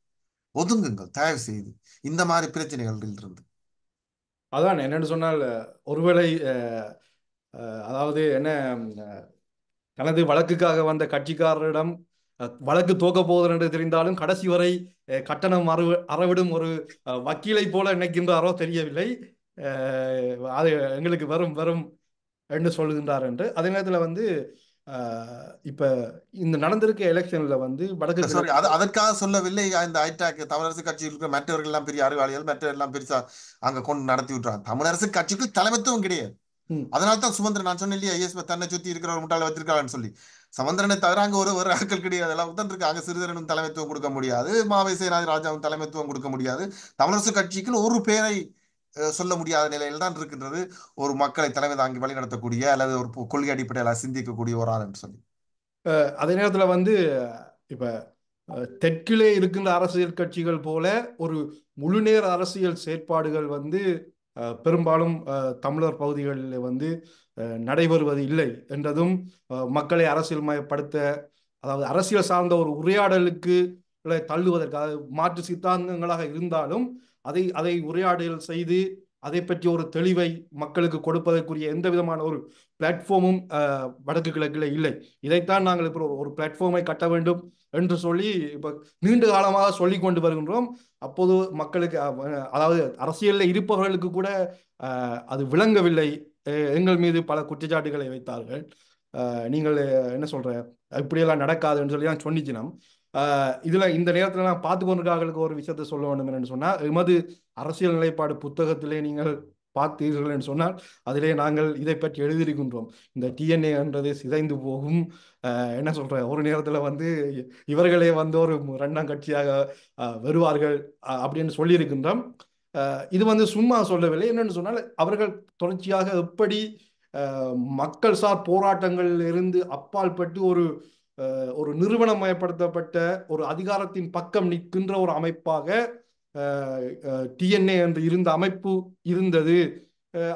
ஒதுங்குங்கள் தயவு செய்து இந்த மாதிரி பிரச்சனைகள் இருந்து. அதான் என்னன்னு சொன்னால் ஒருவேளை அதாவது என்ன, தனது வழக்குக்காக வந்த கட்சிக்காரரிடம் வழக்கு தோக்க போவது என்று தெரிந்தாலும் கடைசி வரை கட்டணம் அறவிடும் ஒரு வக்கீலை போல நினைக்கின்றாரோ தெரியவில்லை. அது எங்களுக்கு வரும் வரும் என்று சொல்லுகின்றார் என்று. அதே நேரத்தில் வந்து இப்ப இந்த நடந்திருக்க எலெக்ஷன்ல வந்து வடக்கு சாரி, கிழக்கு அதற்காக சொல்லவில்லை. இந்த ஐடாக் தமிழரசு கட்சியில் இருக்கிற மற்றவர்கள் எல்லாம் பெரிய அறிவாளிகள், மற்ற எல்லாம் பெருசா அங்க கொண்டு நடத்தி விட்டுறாங்க. தமிழரசு கட்சிக்கு தலைமைத்துவம் கிடையாது. ம். அதனால தான் சுமந்திரன் நான் சொன்னேன் இல்லையா, ஐஎஸ் தன்னை சுத்தி இருக்கிற ஒரு முட்டாளை வச்சிருக்காங்கன்னு சொல்லி. சமந்திரனை தவிர அங்க ஒரு ஆட்கள் கிடையாது, எல்லாம் உட்கார்ந்து இருக்கு. அங்க சிறிதரனும் தலைமைத்துவம் கொடுக்க முடியாது, மாவை சேனாதி ராஜாவும் தலைமைத்துவம் கொடுக்க முடியாது. தமிழரசு கட்சிக்கு ஒரு பேரை சொல்ல முடியாத நிலையில் தான் இருக்கின்றது, ஒரு மக்களை தலைமை தாங்கி வழி நடத்தக்கூடிய அல்லது ஒரு கொள்கை அடிப்படையில் சிந்திக்கக்கூடிய ஒரு ஆள் என்று சொல்லி. அதே நேரத்தில் வந்து இப்ப தெற்கிலே இருக்கின்ற அரசியல் கட்சிகள் போல ஒரு முழுநேர அரசியல் செயற்பாடுகள் வந்து பெரும்பாலும் தமிழர் பகுதிகளில் வந்து நடைபெறுவது இல்லை என்றதும் மக்களை அரசியல் மயப்படுத்த, அதாவது அரசியல் சார்ந்த ஒரு உரையாடலுக்கு தள்ளுவதற்காக மாற்று சித்தாந்தங்களாக இருந்தாலும் அதை அதை உரையாடல் செய்து அதை பற்றி ஒரு தெளிவை மக்களுக்கு கொடுப்பதற்குரிய எந்த விதமான ஒரு பிளாட்ஃபார்மும் வடக்கு கிழக்கில் இல்லை. இதைத்தான் நாங்கள் இப்போ ஒரு பிளாட்ஃபார்மை கட்ட வேண்டும் என்று சொல்லி இப்போ நீண்ட காலமாக சொல்லி கொண்டு வருகின்றோம். அப்போது மக்களுக்கு அதாவது அரசியலில் இருப்பவர்களுக்கு கூட அது விளங்கவில்லை. எங்கள் மீது பல குற்றச்சாட்டுகளை வைத்தார்கள். நீங்கள் என்ன சொல்ற, இப்படியெல்லாம் நடக்காதுன்னு சொல்லி தான் சொன்னிச்சினோம். இதுல இந்த நேரத்தில் நான் பார்த்து கொண்டிருக்கார்களுக்கு ஒரு விஷயத்தை சொல்ல வேண்டும் என்று சொன்னால், எமது அரசியல் நிலைப்பாடு புத்தகத்திலே நீங்கள் பார்த்தீர்கள் என்று சொன்னால் அதிலே நாங்கள் இதை பற்றி எழுதியிருக்கின்றோம். இந்த டிஎன்ஏ என்றது சிதைந்து போகும், என்ன சொல்ற, ஒரு நேரத்தில் வந்து இவர்களே வந்து ஒரு இரண்டாம் கட்சியாக வருவார்கள் அப்படின்னு சொல்லியிருக்கின்றோம். இது வந்து சும்மா சொல்லவில்லை. என்னென்னு சொன்னால் அவர்கள் தொடர்ச்சியாக எப்படி மக்கள் சார் போராட்டங்களில் இருந்து அப்பால் பட்டு ஒரு ஒரு நிறுவனமயப்படுத்தப்பட்ட ஒரு அதிகாரத்தின் பக்கம் நிற்கின்ற ஒரு அமைப்பாக டிஎன்ஏ என்று இருந்த அமைப்பு இருந்தது.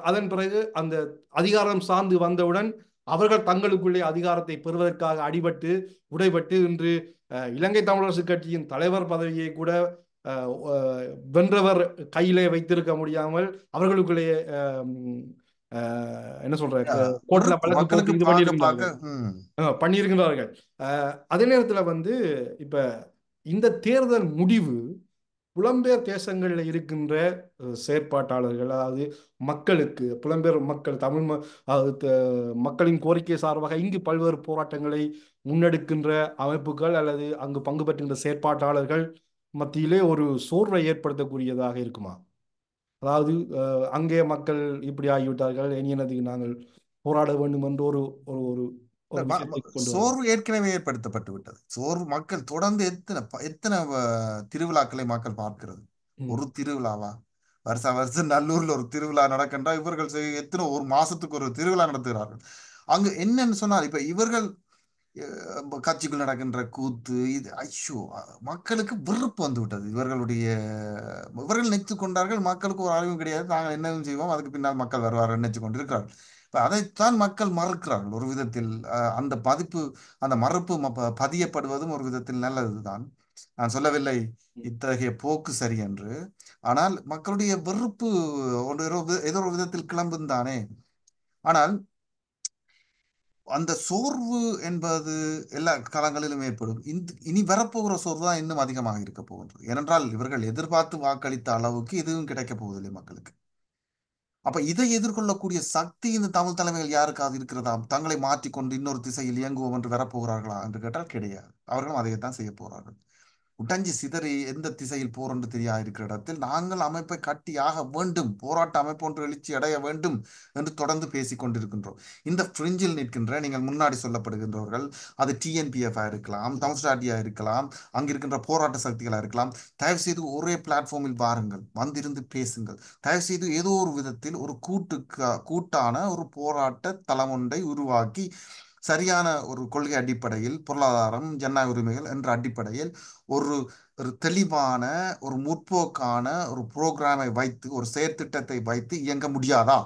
அதன் பிறகு அந்த அதிகாரம் சார்ந்து வந்தவுடன் அவர்கள் தங்களுக்குள்ளே அதிகாரத்தை பெறுவதற்காக அடிபட்டு உடைபட்டு இன்று இலங்கை தமிழரசு கட்சியின் தலைவர் பதவியை கூட வென்றவர் கையிலே வைத்திருக்க முடியாமல் அவர்களுக்குள்ளே என்ன சொல்ற, கோர்ட்ல வெறுப்பு வழக்கு போட்டு மக்களுக்கு இது பார்க்க பண்ணியிருக்கின்றார்கள். பார்க்க ம். பண்ணியிருக்கின்றார்கள். அதே நேரத்துல வந்து இப்ப இந்த தேர்தல் முடிவு புலம்பெயர் தேசங்களில் இருக்கின்ற செயற்பாட்டாளர்கள், அதாவது மக்களுக்கு, புலம்பெயர் மக்கள், அதாவது மக்களின் கோரிக்கை சார்பாக இங்கு பல்வேறு போராட்டங்களை முன்னெடுக்கின்ற அமைப்புகள் அல்லது அங்கு பங்கு பெற்றுகின்ற செயற்பாட்டாளர்கள் மத்தியிலே ஒரு சோர்வை ஏற்படுத்தக்கூடியதாக இருக்குமா? அதாவது அங்கே மக்கள் இப்படி ஆகிவிட்டார்கள், இனி என்னதுக்கு நாங்கள் போராட வேண்டும் என்று ஒரு ஒரு ஒரு இல்ல, ஒரு விஷயத்தை கொண்டு வரலாம். சோர்வு ஏற்கனவே ஏற்படுத்தப்பட்டு விட்டது. சோர்வு மக்கள் தொடர்ந்து எத்தனை திருவிழாக்களை மக்கள் பார்க்கிறது. ம். ஒரு திருவிழாவா? வருஷம் வருஷம் நல்லூர்ல ஒரு திருவிழா நடக்கின்றா இவர்கள் எத்தனை ஒரு மாசத்துக்கு ஒரு திருவிழா நடத்துகிறார்கள். அங்கு என்னன்னு சொன்னால் இப்ப இவர்கள் கட்சிக்குள் நடக்கின்ற கூத்து இது ஐயோ மக்களுக்கு வெறுப்பு வந்து விட்டது. இவர்கள் நினைத்து கொண்டார்கள் மக்களுக்கு ஒரு அறிவும் கிடையாது, நாங்கள் என்னவும் செய்வோம், அதுக்கு பின்னால் மக்கள் வருவார்கள் நினைச்சு கொண்டிருக்கிறார்கள். இப்ப அதைத்தான் மக்கள் மறுக்கிறார்கள் ஒரு விதத்தில். அந்த பதிப்பு, அந்த மறுப்பு பதியப்படுவதும் ஒரு விதத்தில் நல்லதுதான். நான் சொல்லவில்லை இத்தகைய போக்கு சரி என்று. ஆனால் மக்களுடைய வெறுப்பு ஏதோ ஒரு விதத்தில் கிளம்பும் தானே. ஆனால் அந்த சோர்வு என்பது எல்லா காலங்களிலும் ஏற்படும். இனி வரப்போகிற சோர்வு தான் இன்னும் அதிகமாக இருக்க போகின்றது. ஏனென்றால் இவர்கள் எதிர்பார்த்து வாக்களித்த அளவுக்கு எதுவும் கிடைக்கப் போவதில்லை மக்களுக்கு. அப்ப இதை எதிர்கொள்ளக்கூடிய சக்தி இந்த தமிழ் தலைமைகள் யாருக்காவது இருக்கிறதா? தங்களை மாற்றிக்கொண்டு இன்னொரு திசையில் இயங்குவோம் என்று வரப்போகிறார்களா என்று கேட்டால் கிடையாது. அவர்களும் அதைத்தான் செய்ய போறார்கள். உடைஞ்சு சிதறி எந்த திசையில் போறென்று தெரியா இருக்கிற இடத்தில் நாங்கள் அமைப்பை கட்டியாக வேண்டும், போராட்ட அமைப்பு ஒன்று எழுச்சி அடைய வேண்டும் என்று தொடர்ந்து பேசிக் கொண்டிருக்கின்றோம். இந்த ஃப்ரிஞ்சில் நிற்கின்ற நீங்கள் முன்னாடி சொல்லப்படுகின்றவர்கள், அது டிஎன்பிஎஃப் இருக்கலாம், தமிழ்ஸ்டாட்டியா இருக்கலாம், அங்கிருக்கின்ற போராட்ட சக்திகளா இருக்கலாம். தயவு செய்து ஒரே பிளாட்ஃபார்மில் வாருங்கள், வந்திருந்து பேசுங்கள். தயவு செய்து ஏதோ ஒரு விதத்தில் ஒரு கூட்டான ஒரு போராட்ட தளம் ஒன்றை உருவாக்கி சரியான ஒரு கொள்கை அடிப்படையில், பொருளாதாரம், ஜனநாயக உரிமைகள் என்ற அடிப்படையில் ஒரு ஒரு தெளிவான ஒரு முற்போக்கான ஒரு புரோகிராமை வைத்து, ஒரு செயற்திட்டத்தை வைத்து இயங்க முடியாதா?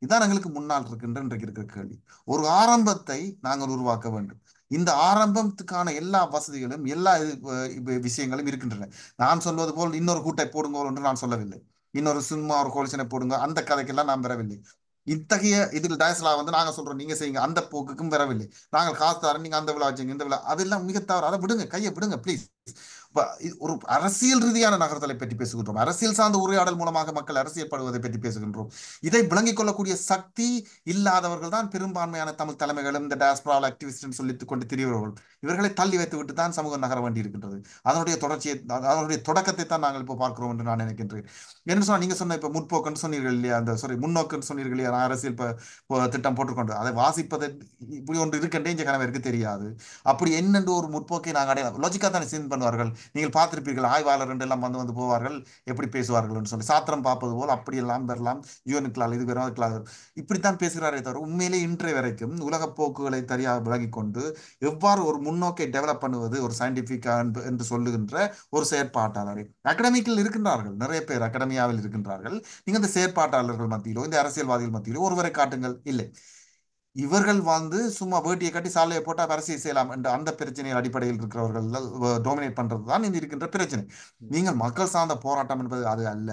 இதான் எங்களுக்கு முன்னால் இருக்கின்ற இன்றைக்கு இருக்கிற கேள்வி. ஒரு ஆரம்பத்தை நாங்கள் உருவாக்க வேண்டும். இந்த ஆரம்பத்துக்கான எல்லா வசதிகளும் எல்லா விஷயங்களும் இருக்கின்றன. நான் சொல்வது போல் இன்னொரு கூட்டை போடுங்க என்று நான் சொல்லவில்லை. இன்னொரு சினிமா ஒரு கோலிசனை போடுங்க அந்த கதைக்கெல்லாம் நான் வரவில்லை. இத்தகைய இதில் டயஸ்லா வந்து நாங்க சொல்றோம் நீங்க செய்யுங்க அந்த போக்குக்கும் வரவில்லை. நாங்கள் காசு தரோம் நீங்க அந்த விழா வச்சுங்க இந்த விழா, அதெல்லாம் மிக தவறு. அதை விடுங்க, கையை விடுங்க ப்ளீஸ். ஒரு அரசியல் ரீதியான நகர்தலை பற்றி பேசுகின்றோம். அரசியல் சார்ந்த உரையாடல் மூலமாக மக்கள் அரசியல்படுவதை பற்றி பேசுகின்றோம். இதை விளங்கிக் கொள்ளக்கூடிய சக்தி இல்லாதவர்கள் தான் பெரும்பான்மையான தமிழ் தலைமைகளும் இந்த டயஸ்போரா ஆக்டிவிஸ்ட் சொல்லிக் கொண்டு திரியவர்கள். இவர்களை தள்ளி வைத்து விட்டு தான் சமூகம் நகர வேண்டி இருக்கின்றது. அதனுடைய தொடர்ச்சியை, அதனுடைய தொடக்கத்தை தான் நாங்கள் இப்போ பார்க்கிறோம் என்று நான் நினைக்கின்றேன். என்ன சொன்னா நீங்க சொன்ன இப்ப முற்போக்குன்னு சொன்னீர்கள் இல்லையா, அந்த முன்னோக்குன்னு சொன்னீர்கள் இல்லையா, நான் அரசியல் திட்டம் போட்டுக்கொண்டு அதை வாசிப்பது இப்படி ஒன்று இருக்கின்றே இங்க கணவருக்கு தெரியாது. அப்படி என்னென்று ஒரு முற்போக்கை நாங்கள் அடைய லாஜிக்கா தானே சின் பண்ணுவார்கள். நீங்கள் பார்த்திருப்பீர்கள், ஆய்வாளர் எல்லாம் வந்து வந்து போவார்கள், எப்படி பேசுவார்கள் சொல்லி சாத்திரம் பார்ப்பது போல் அப்படியெல்லாம் பெறலாம், யூனுக்களால் இது பெறும் அதுக்களால் இப்படித்தான் பேசுகிறாரே தவிர உண்மையிலே இன்றைய வரைக்கும் உலக போக்குகளை சரியாக விளங்கிக் கொண்டு எவ்வாறு ஒரு முன்னோக்கை டெவலப் பண்ணுவது ஒரு சயின்டிபிக் என்று சொல்லுகின்ற ஒரு செயற்பாட்டாளரை அகடமிக்கில் இருக்கின்றார்கள். நிறைய பேர் அகடமியாவில் இருக்கின்றார்கள். நீங்க இந்த செயற்பாட்டாளர்கள் மத்தியிலோ இந்த அரசியல்வாதிகள் மத்தியிலோ ஒருவரை காட்டுங்கள். இல்லை, இவர்கள் வந்து சும்மா வேட்டியை கட்டி சாலையை போட்டால் அரசியல் செய்யலாம் என்ற அந்த பிரச்சனையின் அடிப்படையில் இருக்கிறவர்கள் டோமினேட் பண்றது தான் இந்த இருக்கின்ற பிரச்சனை. நீங்கள் மக்கள் சார்ந்த போராட்டம் என்பது அது அல்ல.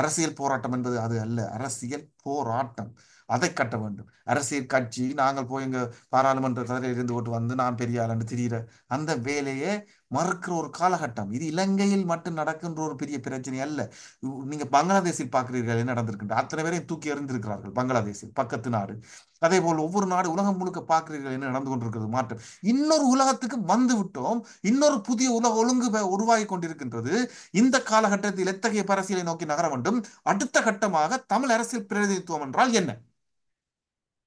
அரசியல் போராட்டம் என்பது அது அல்ல. அரசியல் போராட்டம் அதை கட்ட வேண்டும். அரசியல் கட்சி நாங்கள் போய் எங்க பாராளுமன்ற கதையில் இருந்து விட்டு வந்து நான் பெரிய ஆளுன்னு திரியிற அந்த வேலையை மறுக்கிற ஒரு காலகட்டம். இது இலங்கையில் மட்டும் நடக்கின்ற ஒரு பெரிய பிரச்சனை அல்ல. நீங்க பங்களாதேஷில் பார்க்கிறீர்கள் என்ன நடந்திருக்கின்ற அத்தனை பேரையும் தூக்கி எறிந்திருக்கிறார்கள் பங்களாதேஷில், பக்கத்து நாடு. அதே போல் ஒவ்வொரு நாடு உலகம் முழுக்க பார்க்கிறீர்கள் என்ன நடந்து கொண்டிருக்கிறது மாற்றம். இன்னொரு உலகத்துக்கு வந்து விட்டோம். இன்னொரு புதிய உலக ஒழுங்கு உருவாகி கொண்டிருக்கின்றது. இந்த காலகட்டத்தில் எத்தகைய அரசியலை நோக்கி நகர வேண்டும்? அடுத்த கட்டமாக தமிழ் அரசியல் பிரதிநிதித்துவம் என்றால் என்ன?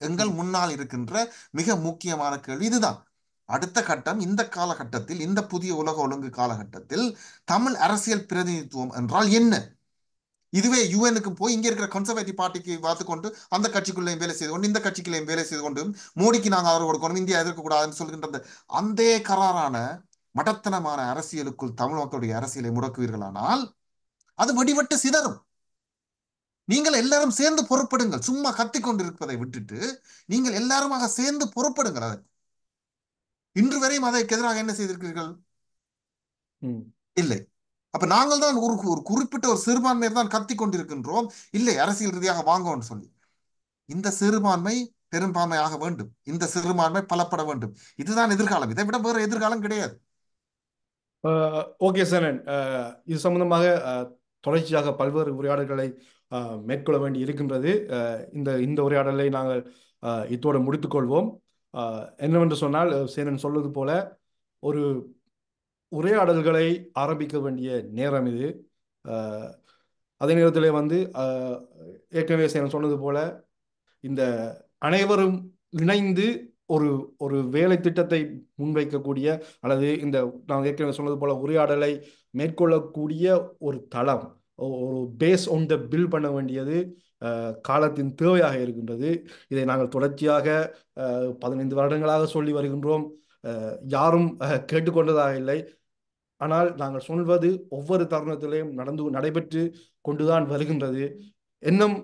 எங்கள் முன்னால் இருக்கின்ற மிக முக்கியமான கேள்வி இதுதான். அடுத்த கட்டம் இந்த காலகட்டத்தில், இந்த புதிய உலக ஒழுங்கு காலகட்டத்தில் தமிழ் அரசியல் பிரதிநிதித்துவம் என்றால் என்ன? இதுவே யுஎனுக்கு போய் இங்க இருக்கிற கன்சர்வேட்டிவ் பார்ட்டிக்கு பார்த்துக்கொண்டு அந்த கட்சிக்குள்ளேயும் வேலை செய்து கொண்டு இந்த கட்சிக்குள்ளேயும் வேலை செய்து கொண்டு மோடிக்கு நாங்கள் ஆதரவு கொடுக்கணும், இந்தியா எதிர்க்கக்கூடாதுன்னு சொல்கின்ற அந்த கராரான மடத்தனமான அரசியலுக்குள் தமிழ் மக்களுடைய அரசியலை முடக்குவீர்களானால் அது வெடிவெட்டு சிதறும். நீங்கள் எல்லாரும் சேர்ந்து பொறுப்படுங்கள். சும்மா கத்திக் கொண்டிருப்பதை விட்டுட்டு நீங்கள் எல்லாருமாக சேர்ந்து பொறுப்படுங்கள். அதை இன்று வரையும் அதற்கு எதிராக என்ன செய்திருக்கிறீர்கள்? இல்லை. அப்ப நாங்கள் தான் ஒரு குறிப்பிட்ட ஒரு சிறுபான்மையர் தான் கத்திக் கொண்டிருக்கின்றோம், இல்லை அரசியல் ரீதியாக வாங்கன்னு சொல்லி. இந்த சிறுபான்மை பெரும்பான்மையாக வேண்டும், இந்த சிறுபான்மை பலப்பட வேண்டும். இதுதான் எதிர்காலம். இதை விட வேறு எதிர்காலம் கிடையாது. ஓகே சார், இது சம்பந்தமாக தொடர்ச்சியாக பல்வேறு உரையாடல்களை மேற்கொள்ள வேண்டி இருக்கின்றது. இந்த இந்த உரையாடலை நாங்கள் இத்தோடு முடித்துக்கொள்வோம். என்னவென்று சொன்னால், சேனன் சொல்வது போல ஒரு உரையாடல்களை ஆரம்பிக்க வேண்டிய நேரம் இது. அஹ், அதே நேரத்தில் ஏற்கனவே சேனன் சொன்னது போல இந்த அனைவரும் இணைந்து ஒரு ஒரு வேலை திட்டத்தை முன்வைக்கக்கூடிய, அல்லது இந்த நான் ஏற்கனவே சொன்னது போல உரையாடலை மேற்கொள்ளக்கூடிய ஒரு தளம், ஒரு பேஸ் ஒன் த பில் பண்ண வேண்டியது காலத்தின் தேவையாக இருக்கின்றது. இதை நாங்கள் தொடர்ச்சியாக 15 வருடங்களாக சொல்லி வருகின்றோம். யாரும் கேட்டுக்கொண்டதாக இல்லை. ஆனால் நாங்கள் சொல்வது ஒவ்வொரு தருணத்திலையும் நடைபெற்று கொண்டுதான் வருகின்றது. இன்னும்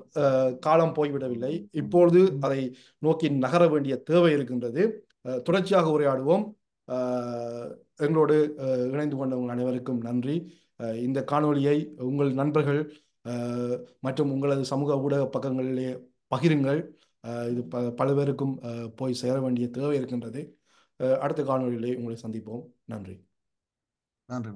காலம் போய்விடவில்லை. இப்பொழுது அதை நோக்கி நகர வேண்டிய தேவை இருக்கின்றது. தொடர்ச்சியாக உரையாடுவோம். எங்களோடு இணைந்து கொண்ட உங்கள் அனைவருக்கும் நன்றி. இந்த காணொளியை உங்கள் நண்பர்கள் மற்றும் உங்களது சமூக ஊடக பக்கங்களிலே பகிருங்கள். இது பல பேருக்கும் போய் சேர வேண்டிய தேவை இருக்கின்றது. அடுத்த காணொளியிலே உங்களை சந்திப்போம். நன்றி. நன்றி.